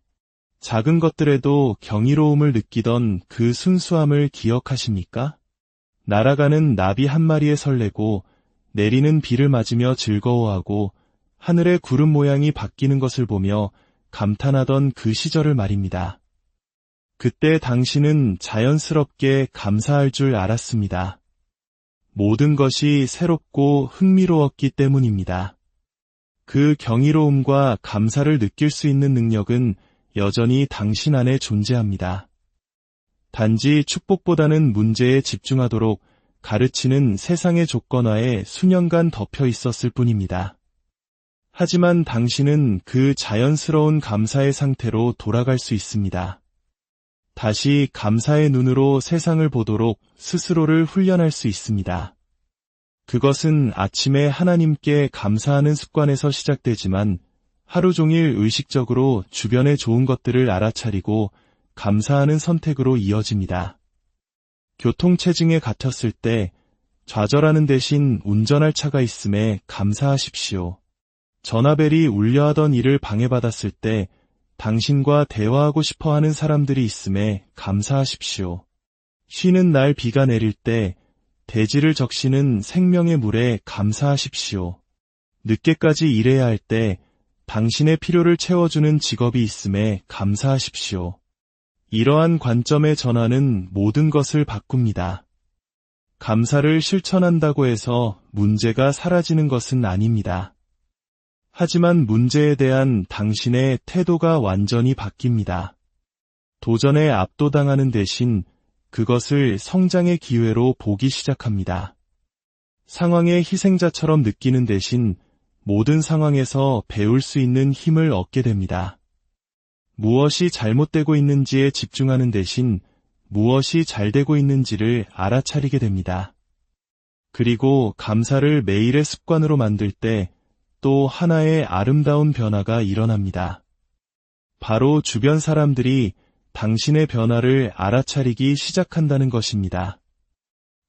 작은 것들에도 경이로움을 느끼던 그 순수함을 기억하십니까? 날아가는 나비 한 마리에 설레고 내리는 비를 맞으며 즐거워하고 하늘의 구름 모양이 바뀌는 것을 보며 감탄하던 그 시절을 말입니다. 그때 당신은 자연스럽게 감사할 줄 알았습니다. 모든 것이 새롭고 흥미로웠기 때문입니다. 그 경이로움과 감사를 느낄 수 있는 능력은 여전히 당신 안에 존재합니다. 단지 축복보다는 문제에 집중하도록 가르치는 세상의 조건화에 수년간 덮여 있었을 뿐입니다. 하지만 당신은 그 자연스러운 감사의 상태로 돌아갈 수 있습니다. 다시 감사의 눈으로 세상을 보도록 스스로를 훈련할 수 있습니다. 그것은 아침에 하나님께 감사하는 습관에서 시작되지만 하루 종일 의식적으로 주변의 좋은 것들을 알아차리고 감사하는 선택으로 이어집니다. 교통체증에 갇혔을 때 좌절하는 대신 운전할 차가 있음에 감사하십시오. 전화벨이 울려 하던 일을 방해받았을 때 당신과 대화하고 싶어하는 사람들이 있음에 감사하십시오. 쉬는 날 비가 내릴 때 대지를 적시는 생명의 물에 감사하십시오. 늦게까지 일해야 할 때 당신의 필요를 채워주는 직업이 있음에 감사하십시오. 이러한 관점의 전환은 모든 것을 바꿉니다. 감사를 실천한다고 해서 문제가 사라지는 것은 아닙니다. 하지만 문제에 대한 당신의 태도가 완전히 바뀝니다. 도전에 압도당하는 대신 그것을 성장의 기회로 보기 시작합니다. 상황의 희생자처럼 느끼는 대신 모든 상황에서 배울 수 있는 힘을 얻게 됩니다. 무엇이 잘못되고 있는지에 집중하는 대신 무엇이 잘 되고 있는지를 알아차리게 됩니다. 그리고 감사를 매일의 습관으로 만들 때 또 하나의 아름다운 변화가 일어납니다. 바로 주변 사람들이 당신의 변화를 알아차리기 시작한다는 것입니다.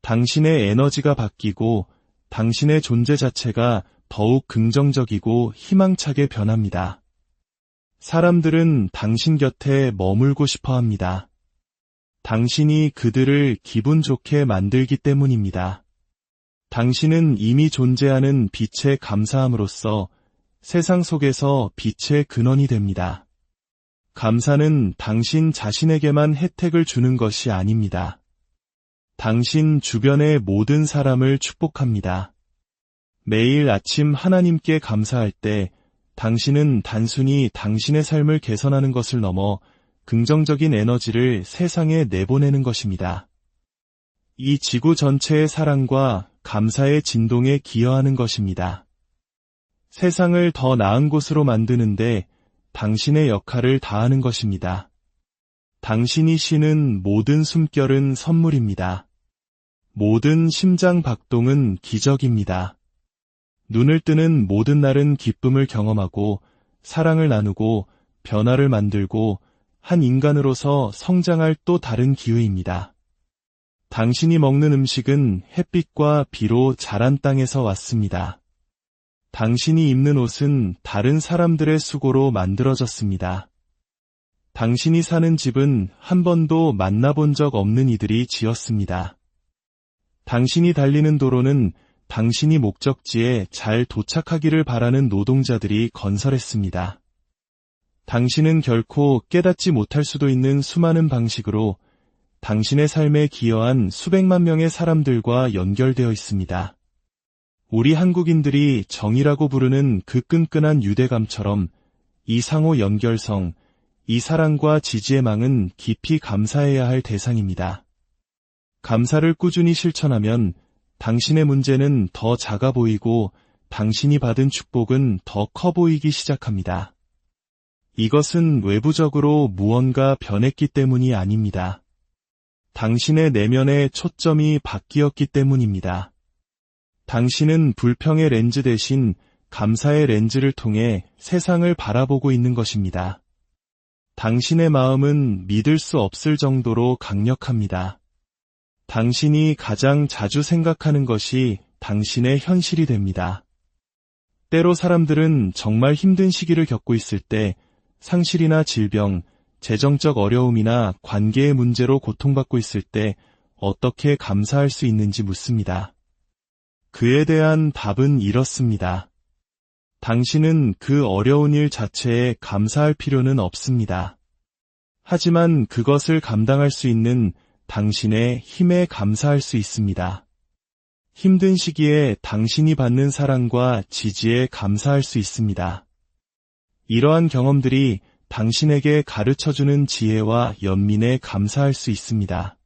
당신의 에너지가 바뀌고 당신의 존재 자체가 더욱 긍정적이고 희망차게 변합니다. 사람들은 당신 곁에 머물고 싶어 합니다. 당신이 그들을 기분 좋게 만들기 때문입니다. 당신은 이미 존재하는 빛에 감사함으로써 세상 속에서 빛의 근원이 됩니다. 감사는 당신 자신에게만 혜택을 주는 것이 아닙니다. 당신 주변의 모든 사람을 축복합니다. 매일 아침 하나님께 감사할 때 당신은 단순히 당신의 삶을 개선하는 것을 넘어 긍정적인 에너지를 세상에 내보내는 것입니다. 이 지구 전체의 사랑과 감사의 진동에 기여하는 것입니다. 세상을 더 나은 곳으로 만드는데 당신의 역할을 다하는 것입니다. 당신이 쉬는 모든 숨결은 선물입니다. 모든 심장 박동은 기적입니다. 눈을 뜨는 모든 날은 기쁨을 경험하고 사랑을 나누고 변화를 만들고 한 인간으로서 성장할 또 다른 기회입니다. 당신이 먹는 음식은 햇빛과 비로 자란 땅에서 왔습니다. 당신이 입는 옷은 다른 사람들의 수고로 만들어졌습니다. 당신이 사는 집은 한 번도 만나본 적 없는 이들이 지었습니다. 당신이 달리는 도로는 당신이 목적지에 잘 도착하기를 바라는 노동자들이 건설했습니다. 당신은 결코 깨닫지 못할 수도 있는 수많은 방식으로 당신의 삶에 기여한 수백만 명의 사람들과 연결되어 있습니다. 우리 한국인들이 정이라고 부르는 그 끈끈한 유대감처럼 이 상호 연결성, 이 사랑과 지지의 망은 깊이 감사해야 할 대상입니다. 감사를 꾸준히 실천하면 당신의 문제는 더 작아 보이고 당신이 받은 축복은 더 커 보이기 시작합니다. 이것은 외부적으로 무언가 변했기 때문이 아닙니다. 당신의 내면의 초점이 바뀌었기 때문입니다. 당신은 불평의 렌즈 대신 감사의 렌즈를 통해 세상을 바라보고 있는 것입니다. 당신의 마음은 믿을 수 없을 정도로 강력합니다. 당신이 가장 자주 생각하는 것이 당신의 현실이 됩니다. 때로 사람들은 정말 힘든 시기를 겪고 있을 때 상실이나 질병, 재정적 어려움이나 관계의 문제로 고통받고 있을 때 어떻게 감사할 수 있는지 묻습니다. 그에 대한 답은 이렇습니다. 당신은 그 어려운 일 자체에 감사할 필요는 없습니다. 하지만 그것을 감당할 수 있는 당신의 힘에 감사할 수 있습니다. 힘든 시기에 당신이 받는 사랑과 지지에 감사할 수 있습니다. 이러한 경험들이 당신에게 가르쳐주는 지혜와 연민에 감사할 수 있습니다.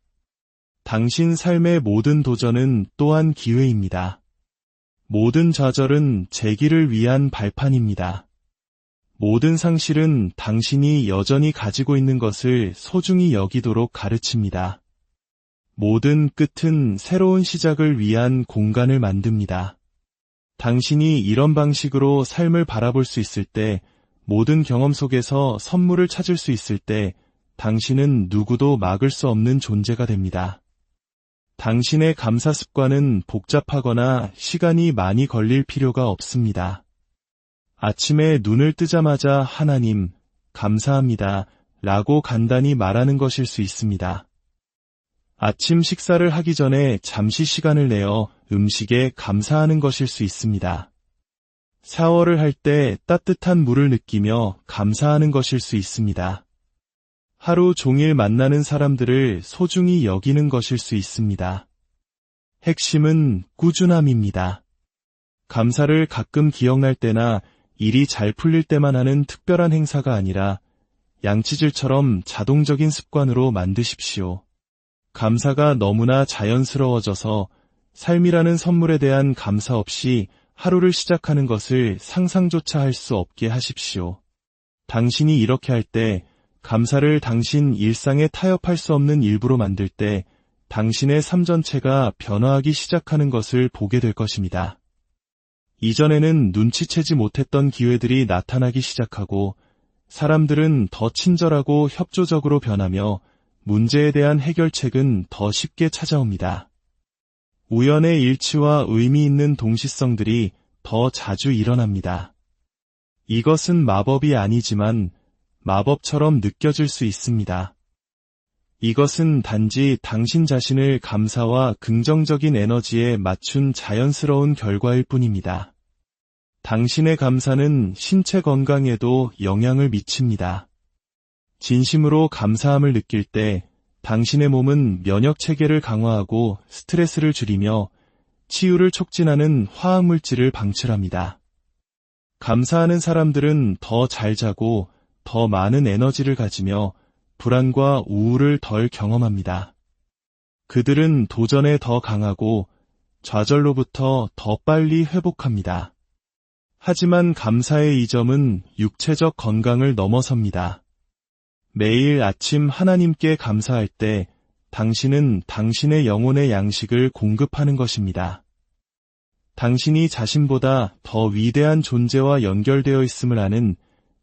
당신 삶의 모든 도전은 또한 기회입니다. 모든 좌절은 재기를 위한 발판입니다. 모든 상실은 당신이 여전히 가지고 있는 것을 소중히 여기도록 가르칩니다. 모든 끝은 새로운 시작을 위한 공간을 만듭니다. 당신이 이런 방식으로 삶을 바라볼 수 있을 때, 모든 경험 속에서 선물을 찾을 수 있을 때, 당신은 누구도 막을 수 없는 존재가 됩니다. 당신의 감사 습관은 복잡하거나 시간이 많이 걸릴 필요가 없습니다. 아침에 눈을 뜨자마자 하나님, 감사합니다 라고 간단히 말하는 것일 수 있습니다. 아침 식사를 하기 전에 잠시 시간을 내어 음식에 감사하는 것일 수 있습니다. 샤워를 할 때 따뜻한 물을 느끼며 감사하는 것일 수 있습니다. 하루 종일 만나는 사람들을 소중히 여기는 것일 수 있습니다. 핵심은 꾸준함입니다. 감사를 가끔 기억날 때나 일이 잘 풀릴 때만 하는 특별한 행사가 아니라 양치질처럼 자동적인 습관으로 만드십시오. 감사가 너무나 자연스러워져서 삶이라는 선물에 대한 감사 없이 하루를 시작하는 것을 상상조차 할 수 없게 하십시오. 당신이 이렇게 할 때, 감사를 당신 일상에 타협할 수 없는 일부로 만들 때, 당신의 삶 전체가 변화하기 시작하는 것을 보게 될 것입니다. 이전에는 눈치채지 못했던 기회들이 나타나기 시작하고, 사람들은 더 친절하고 협조적으로 변하며, 문제에 대한 해결책은 더 쉽게 찾아옵니다. 우연의 일치와 의미 있는 동시성들이 더 자주 일어납니다. 이것은 마법이 아니지만 마법처럼 느껴질 수 있습니다. 이것은 단지 당신 자신을 감사와 긍정적인 에너지에 맞춘 자연스러운 결과일 뿐입니다. 당신의 감사는 신체 건강에도 영향을 미칩니다. 진심으로 감사함을 느낄 때 당신의 몸은 면역 체계를 강화하고 스트레스를 줄이며 치유를 촉진하는 화학물질을 방출합니다. 감사하는 사람들은 더 잘 자고 더 많은 에너지를 가지며 불안과 우울을 덜 경험합니다. 그들은 도전에 더 강하고 좌절로부터 더 빨리 회복합니다. 하지만 감사의 이점은 육체적 건강을 넘어섭니다. 매일 아침 하나님께 감사할 때 당신은 당신의 영혼의 양식을 공급하는 것입니다. 당신이 자신보다 더 위대한 존재와 연결되어 있음을 아는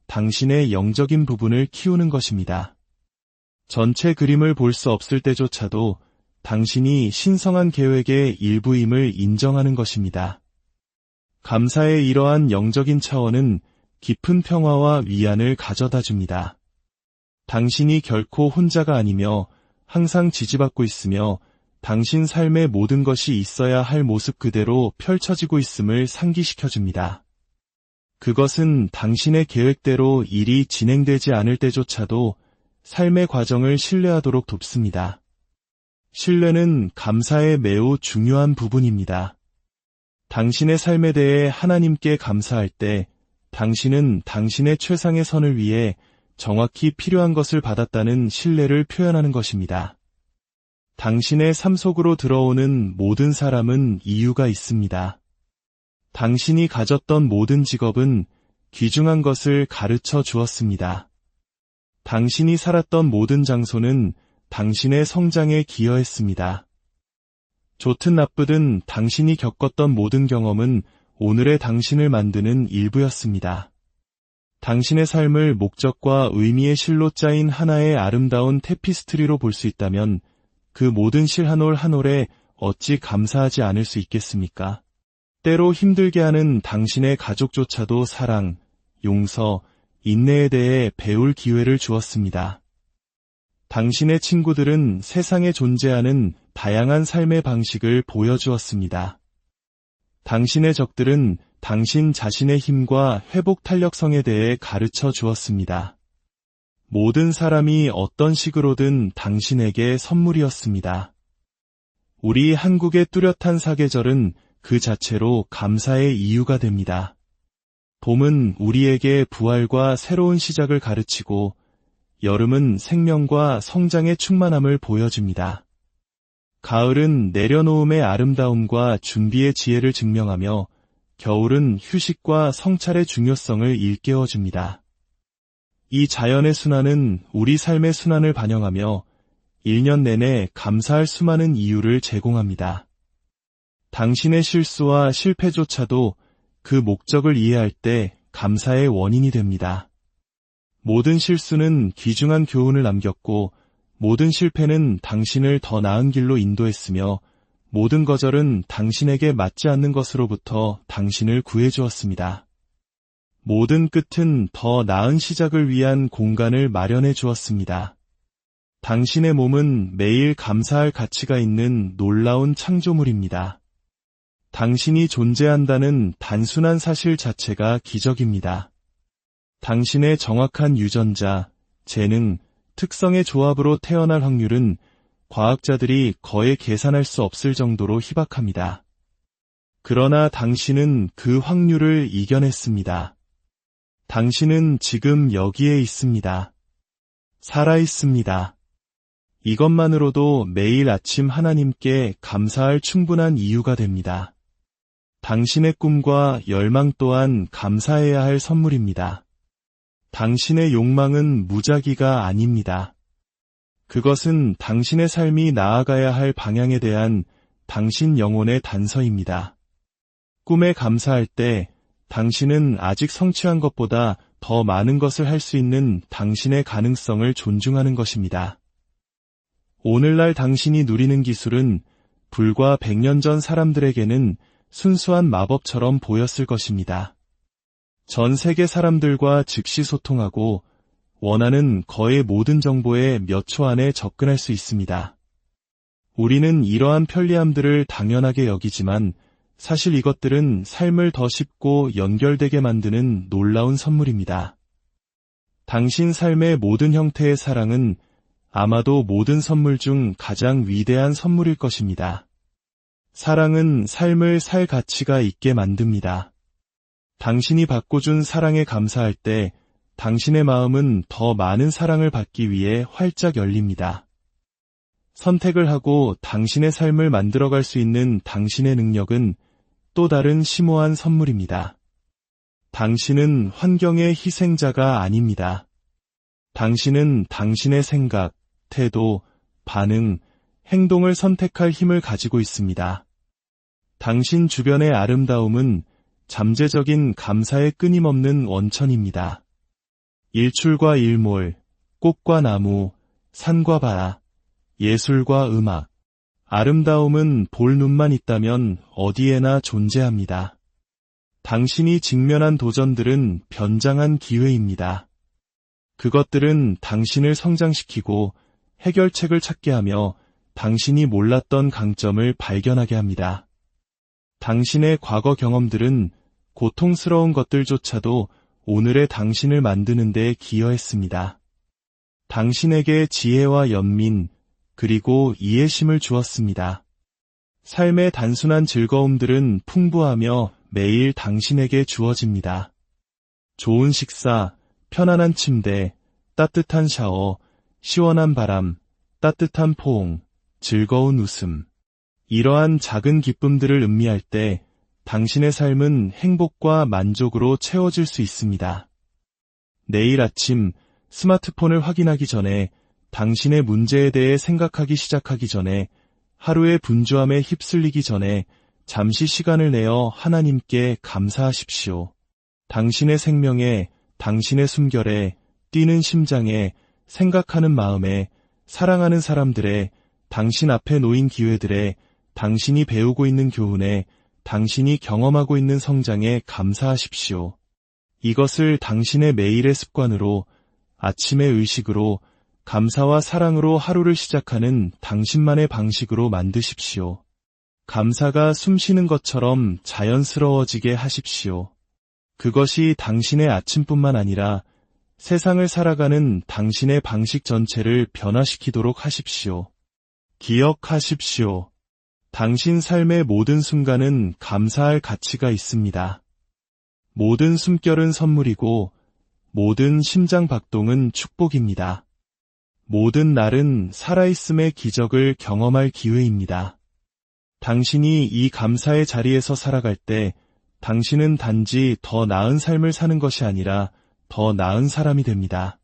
당신의 영적인 부분을 키우는 것입니다. 전체 그림을 볼 수 없을 때조차도 당신이 신성한 계획의 일부임을 인정하는 것입니다. 감사의 이러한 영적인 차원은 깊은 평화와 위안을 가져다 줍니다. 당신이 결코 혼자가 아니며 항상 지지받고 있으며 당신 삶의 모든 것이 있어야 할 모습 그대로 펼쳐지고 있음을 상기시켜줍니다. 그것은 당신의 계획대로 일이 진행되지 않을 때조차도 삶의 과정을 신뢰하도록 돕습니다. 신뢰는 감사의 매우 중요한 부분입니다. 당신의 삶에 대해 하나님께 감사할 때 당신은 당신의 최상의 선을 위해 정확히 필요한 것을 받았다는 신뢰를 표현하는 것입니다. 당신의 삶 속으로 들어오는 모든 사람은 이유가 있습니다. 당신이 가졌던 모든 직업은 귀중한 것을 가르쳐 주었습니다. 당신이 살았던 모든 장소는 당신의 성장에 기여했습니다. 좋든 나쁘든 당신이 겪었던 모든 경험은 오늘의 당신을 만드는 일부였습니다. 당신의 삶을 목적과 의미의 실로 짜인 하나의 아름다운 테피스트리로 볼 수 있다면 그 모든 실 한 올 한 올에 어찌 감사하지 않을 수 있겠습니까? 때로 힘들게 하는 당신의 가족조차도 사랑, 용서, 인내에 대해 배울 기회를 주었습니다. 당신의 친구들은 세상에 존재하는 다양한 삶의 방식을 보여주었습니다. 당신의 적들은 당신 자신의 힘과 회복 탄력성에 대해 가르쳐 주었습니다. 모든 사람이 어떤 식으로든 당신에게 선물이었습니다. 우리 한국의 뚜렷한 사계절은 그 자체로 감사의 이유가 됩니다. 봄은 우리에게 부활과 새로운 시작을 가르치고 여름은 생명과 성장의 충만함을 보여줍니다. 가을은 내려놓음의 아름다움과 준비의 지혜를 증명하며 겨울은 휴식과 성찰의 중요성을 일깨워줍니다. 이 자연의 순환은 우리 삶의 순환을 반영하며 1년 내내 감사할 수많은 이유를 제공합니다. 당신의 실수와 실패조차도 그 목적을 이해할 때 감사의 원인이 됩니다. 모든 실수는 귀중한 교훈을 남겼고 모든 실패는 당신을 더 나은 길로 인도했으며 모든 거절은 당신에게 맞지 않는 것으로부터 당신을 구해주었습니다. 모든 끝은 더 나은 시작을 위한 공간을 마련해 주었습니다. 당신의 몸은 매일 감사할 가치가 있는 놀라운 창조물입니다. 당신이 존재한다는 단순한 사실 자체가 기적입니다. 당신의 정확한 유전자, 재능, 특성의 조합으로 태어날 확률은 과학자들이 거의 계산할 수 없을 정도로 희박합니다. 그러나 당신은 그 확률을 이겨냈습니다. 당신은 지금 여기에 있습니다. 살아 있습니다. 이것만으로도 매일 아침 하나님께 감사할 충분한 이유가 됩니다. 당신의 꿈과 열망 또한 감사해야 할 선물입니다. 당신의 욕망은 무작위가 아닙니다. 그것은 당신의 삶이 나아가야 할 방향에 대한 당신 영혼의 단서입니다. 꿈에 감사할 때 당신은 아직 성취한 것보다 더 많은 것을 할 수 있는 당신의 가능성을 존중하는 것입니다. 오늘날 당신이 누리는 기술은 불과 100년 전 사람들에게는 순수한 마법처럼 보였을 것입니다. 전 세계 사람들과 즉시 소통하고 원하는 거의 모든 정보에 몇 초 안에 접근할 수 있습니다. 우리는 이러한 편리함들을 당연하게 여기지만 사실 이것들은 삶을 더 쉽고 연결되게 만드는 놀라운 선물입니다. 당신 삶의 모든 형태의 사랑은 아마도 모든 선물 중 가장 위대한 선물일 것입니다. 사랑은 삶을 살 가치가 있게 만듭니다. 당신이 받고 준 사랑에 감사할 때 당신의 마음은 더 많은 사랑을 받기 위해 활짝 열립니다. 선택을 하고 당신의 삶을 만들어갈 수 있는 당신의 능력은 또 다른 심오한 선물입니다. 당신은 환경의 희생자가 아닙니다. 당신은 당신의 생각, 태도, 반응, 행동을 선택할 힘을 가지고 있습니다. 당신 주변의 아름다움은 잠재적인 감사의 끊임없는 원천입니다. 일출과 일몰, 꽃과 나무, 산과 바다, 예술과 음악, 아름다움은 볼 눈만 있다면 어디에나 존재합니다. 당신이 직면한 도전들은 변장한 기회입니다. 그것들은 당신을 성장시키고 해결책을 찾게 하며 당신이 몰랐던 강점을 발견하게 합니다. 당신의 과거 경험들은 고통스러운 것들조차도 오늘의 당신을 만드는 데 기여했습니다. 당신에게 지혜와 연민, 그리고 이해심을 주었습니다. 삶의 단순한 즐거움들은 풍부하며 매일 당신에게 주어집니다. 좋은 식사, 편안한 침대, 따뜻한 샤워, 시원한 바람, 따뜻한 포옹, 즐거운 웃음. 이러한 작은 기쁨들을 음미할 때 당신의 삶은 행복과 만족으로 채워질 수 있습니다. 내일 아침 스마트폰을 확인하기 전에 당신의 문제에 대해 생각하기 시작하기 전에 하루의 분주함에 휩쓸리기 전에 잠시 시간을 내어 하나님께 감사하십시오. 당신의 생명에, 당신의 숨결에, 뛰는 심장에, 생각하는 마음에, 사랑하는 사람들의, 당신 앞에 놓인 기회들에, 당신이 배우고 있는 교훈에, 당신이 경험하고 있는 성장에 감사하십시오. 이것을 당신의 매일의 습관으로, 아침의 의식으로, 감사와 사랑으로 하루를 시작하는 당신만의 방식으로 만드십시오. 감사가 숨쉬는 것처럼 자연스러워지게 하십시오. 그것이 당신의 아침뿐만 아니라 세상을 살아가는 당신의 방식 전체를 변화시키도록 하십시오. 기억하십시오. 당신 삶의 모든 순간은 감사할 가치가 있습니다. 모든 숨결은 선물이고 모든 심장 박동은 축복입니다. 모든 날은 살아있음의 기적을 경험할 기회입니다. 당신이 이 감사의 자리에서 살아갈 때 당신은 단지 더 나은 삶을 사는 것이 아니라 더 나은 사람이 됩니다.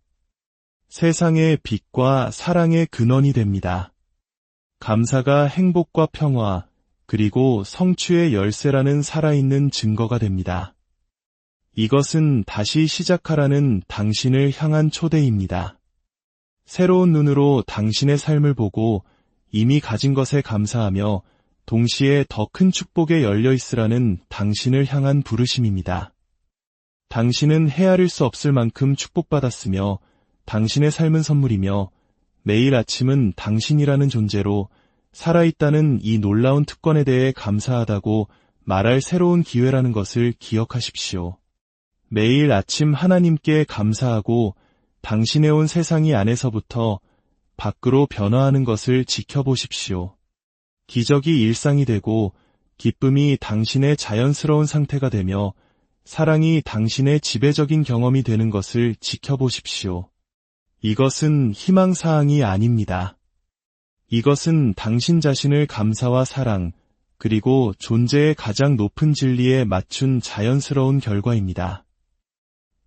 세상의 빛과 사랑의 근원이 됩니다. 감사가 행복과 평화, 그리고 성취의 열쇠라는 살아있는 증거가 됩니다. 이것은 다시 시작하라는 당신을 향한 초대입니다. 새로운 눈으로 당신의 삶을 보고 이미 가진 것에 감사하며 동시에 더 큰 축복에 열려 있으라는 당신을 향한 부르심입니다. 당신은 헤아릴 수 없을 만큼 축복받았으며 당신의 삶은 선물이며 매일 아침은 당신이라는 존재로 살아있다는 이 놀라운 특권에 대해 감사하다고 말할 새로운 기회라는 것을 기억하십시오. 매일 아침 하나님께 감사하고 당신의 온 세상이 안에서부터 밖으로 변화하는 것을 지켜보십시오. 기적이 일상이 되고 기쁨이 당신의 자연스러운 상태가 되며 사랑이 당신의 지배적인 경험이 되는 것을 지켜보십시오. 이것은 희망사항이 아닙니다. 이것은 당신 자신을 감사와 사랑, 그리고 존재의 가장 높은 진리에 맞춘 자연스러운 결과입니다.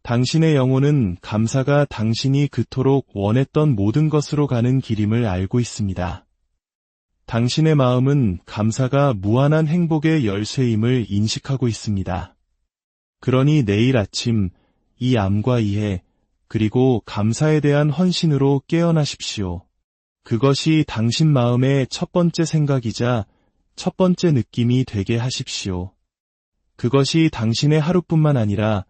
당신의 영혼은 감사가 당신이 그토록 원했던 모든 것으로 가는 길임을 알고 있습니다. 당신의 마음은 감사가 무한한 행복의 열쇠임을 인식하고 있습니다. 그러니 내일 아침 이 암과 이해, 그리고 감사에 대한 헌신으로 깨어나십시오. 그것이 당신 마음의 첫 번째 생각이자 첫 번째 느낌이 되게 하십시오. 그것이 당신의 하루뿐만 아니라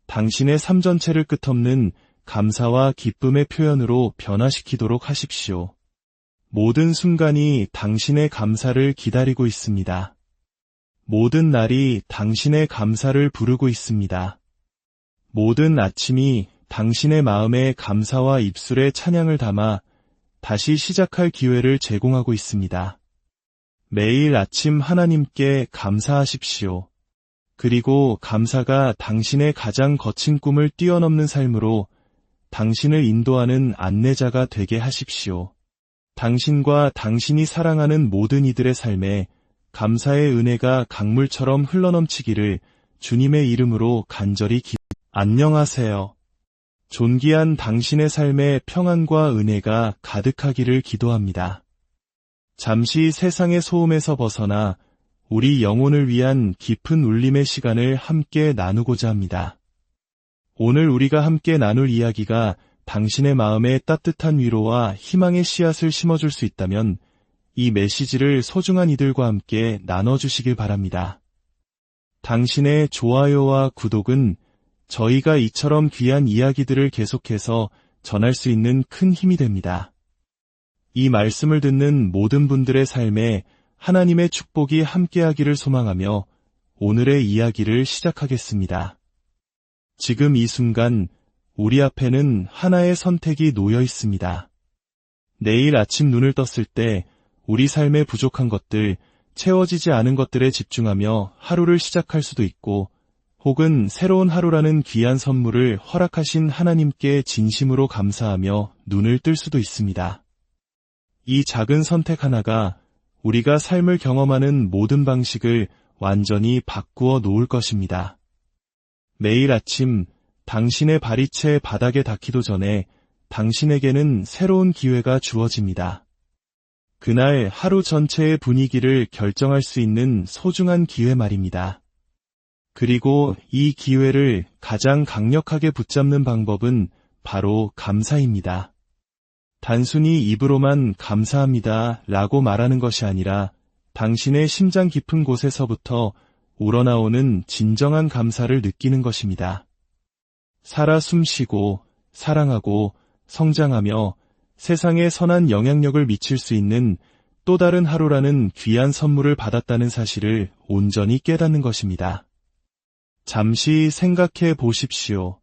당신의 삶 전체를 끝없는 감사와 기쁨의 표현으로 변화시키도록 하십시오. 모든 순간이 당신의 감사를 기다리고 있습니다. 모든 날이 당신의 감사를 부르고 있습니다. 모든 아침이 당신의 마음에 감사와 입술에 찬양을 담아 다시 시작할 기회를 제공하고 있습니다. 매일 아침 하나님께 감사하십시오. 그리고 감사가 당신의 가장 거친 꿈을 뛰어넘는 삶으로 당신을 인도하는 안내자가 되게 하십시오. 당신과 당신이 사랑하는 모든 이들의 삶에 감사의 은혜가 강물처럼 흘러넘치기를 주님의 이름으로 간절히 안녕하세요. 존귀한 당신의 삶에 평안과 은혜가 가득하기를 기도합니다. 잠시 세상의 소음에서 벗어나 우리 영혼을 위한 깊은 울림의 시간을 함께 나누고자 합니다. 오늘 우리가 함께 나눌 이야기가 당신의 마음에 따뜻한 위로와 희망의 씨앗을 심어줄 수 있다면 이 메시지를 소중한 이들과 함께 나눠주시길 바랍니다. 당신의 좋아요와 구독은 저희가 이처럼 귀한 이야기들을 계속해서 전할 수 있는 큰 힘이 됩니다. 이 말씀을 듣는 모든 분들의 삶에 하나님의 축복이 함께하기를 소망하며 오늘의 이야기를 시작하겠습니다. 지금 이 순간 우리 앞에는 하나의 선택이 놓여 있습니다. 내일 아침 눈을 떴을 때 우리 삶에 부족한 것들, 채워지지 않은 것들에 집중하며 하루를 시작할 수도 있고 혹은 새로운 하루라는 귀한 선물을 허락하신 하나님께 진심으로 감사하며 눈을 뜰 수도 있습니다. 이 작은 선택 하나가 우리가 삶을 경험하는 모든 방식을 완전히 바꾸어 놓을 것입니다. 매일 아침 당신의 발이 채 바닥에 닿기도 전에 당신에게는 새로운 기회가 주어집니다. 그날 하루 전체의 분위기를 결정할 수 있는 소중한 기회 말입니다. 그리고 이 기회를 가장 강력하게 붙잡는 방법은 바로 감사입니다. 단순히 입으로만 감사합니다 라고 말하는 것이 아니라 당신의 심장 깊은 곳에서부터 우러나오는 진정한 감사를 느끼는 것입니다. 살아 숨쉬고 사랑하고 성장하며 세상에 선한 영향력을 미칠 수 있는 또 다른 하루라는 귀한 선물을 받았다는 사실을 온전히 깨닫는 것입니다. 잠시 생각해 보십시오.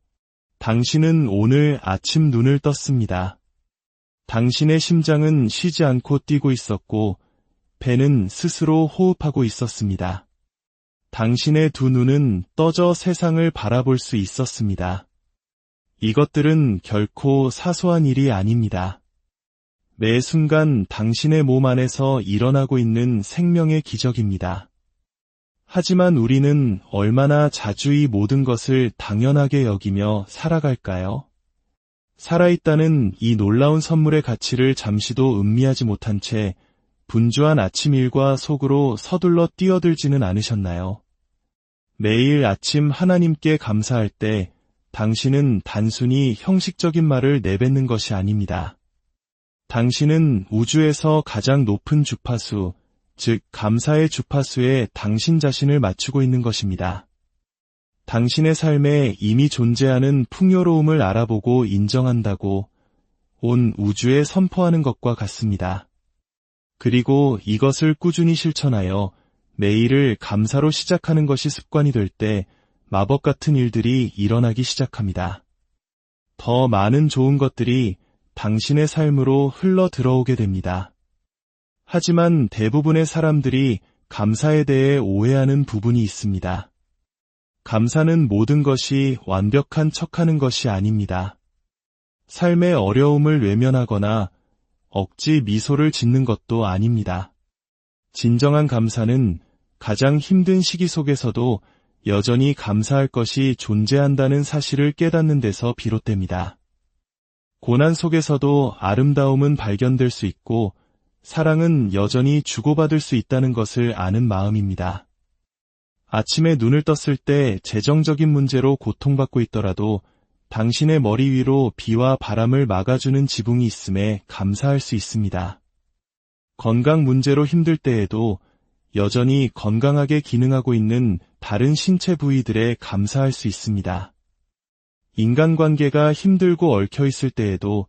당신은 오늘 아침 눈을 떴습니다. 당신의 심장은 쉬지 않고 뛰고 있었고 배는 스스로 호흡하고 있었습니다. 당신의 두 눈은 떠져 세상을 바라볼 수 있었습니다. 이것들은 결코 사소한 일이 아닙니다. 매 순간 당신의 몸 안에서 일어나고 있는 생명의 기적입니다. 하지만 우리는 얼마나 자주 이 모든 것을 당연하게 여기며 살아갈까요? 살아있다는 이 놀라운 선물의 가치를 잠시도 음미하지 못한 채 분주한 아침 일과 속으로 서둘러 뛰어들지는 않으셨나요? 매일 아침 하나님께 감사할 때 당신은 단순히 형식적인 말을 내뱉는 것이 아닙니다. 당신은 우주에서 가장 높은 주파수, 즉 감사의 주파수에 당신 자신을 맞추고 있는 것입니다. 당신의 삶에 이미 존재하는 풍요로움을 알아보고 인정한다고 온 우주에 선포하는 것과 같습니다. 그리고 이것을 꾸준히 실천하여 매일을 감사로 시작하는 것이 습관이 될 때 마법 같은 일들이 일어나기 시작합니다. 더 많은 좋은 것들이 당신의 삶으로 흘러 들어오게 됩니다. 하지만 대부분의 사람들이 감사에 대해 오해하는 부분이 있습니다. 감사는 모든 것이 완벽한 척하는 것이 아닙니다. 삶의 어려움을 외면하거나 억지 미소를 짓는 것도 아닙니다. 진정한 감사는 가장 힘든 시기 속에서도 여전히 감사할 것이 존재한다는 사실을 깨닫는 데서 비롯됩니다. 고난 속에서도 아름다움은 발견될 수 있고 사랑은 여전히 주고받을 수 있다는 것을 아는 마음입니다. 아침에 눈을 떴을 때 재정적인 문제로 고통받고 있더라도 당신의 머리 위로 비와 바람을 막아주는 지붕이 있음에 감사할 수 있습니다. 건강 문제로 힘들 때에도 여전히 건강하게 기능하고 있는 다른 신체 부위들에 감사할 수 있습니다. 인간관계가 힘들고 얽혀 있을 때에도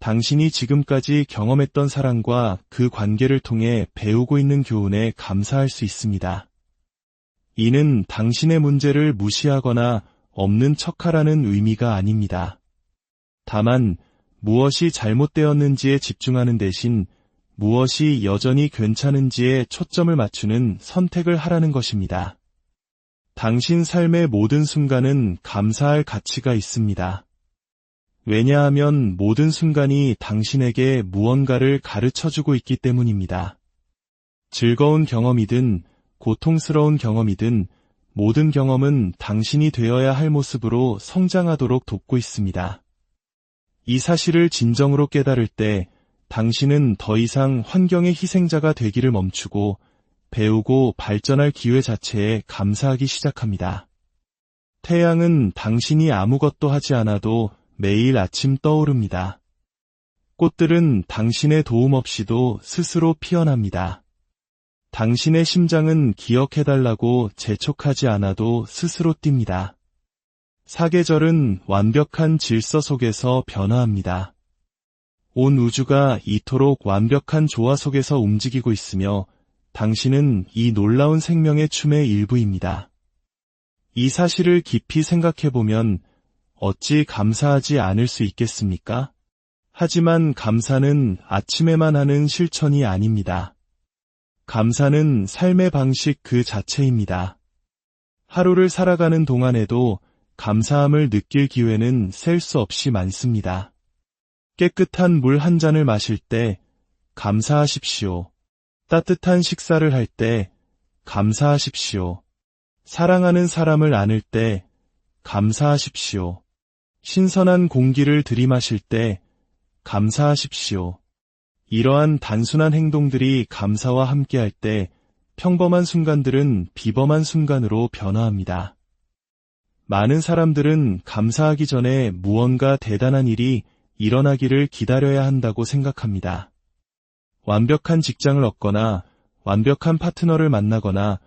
당신이 지금까지 경험했던 사랑과 그 관계를 통해 배우고 있는 교훈에 감사할 수 있습니다. 이는 당신의 문제를 무시하거나 없는 척하라는 의미가 아닙니다. 다만 무엇이 잘못되었는지에 집중하는 대신 무엇이 여전히 괜찮은지에 초점을 맞추는 선택을 하라는 것입니다. 당신 삶의 모든 순간은 감사할 가치가 있습니다. 왜냐하면 모든 순간이 당신에게 무언가를 가르쳐주고 있기 때문입니다. 즐거운 경험이든 고통스러운 경험이든 모든 경험은 당신이 되어야 할 모습으로 성장하도록 돕고 있습니다. 이 사실을 진정으로 깨달을 때 당신은 더 이상 환경의 희생자가 되기를 멈추고 배우고 발전할 기회 자체에 감사하기 시작합니다. 태양은 당신이 아무것도 하지 않아도 매일 아침 떠오릅니다. 꽃들은 당신의 도움 없이도 스스로 피어납니다. 당신의 심장은 기억해달라고 재촉하지 않아도 스스로 뜁니다. 사계절은 완벽한 질서 속에서 변화합니다. 온 우주가 이토록 완벽한 조화 속에서 움직이고 있으며 당신은 이 놀라운 생명의 춤의 일부입니다. 이 사실을 깊이 생각해보면 어찌 감사하지 않을 수 있겠습니까? 하지만 감사는 아침에만 하는 실천이 아닙니다. 감사는 삶의 방식 그 자체입니다. 하루를 살아가는 동안에도 감사함을 느낄 기회는 셀 수 없이 많습니다. 깨끗한 물 한 잔을 마실 때 감사하십시오. 따뜻한 식사를 할 때 감사하십시오. 사랑하는 사람을 안을 때 감사하십시오. 신선한 공기를 들이마실 때 감사하십시오. 이러한 단순한 행동들이 감사와 함께할 때 평범한 순간들은 비범한 순간으로 변화합니다. 많은 사람들은 감사하기 전에 무언가 대단한 일이 일어나기를 기다려야 한다고 생각합니다. 완벽한 직장을 얻거나 완벽한 파트너를 만나거나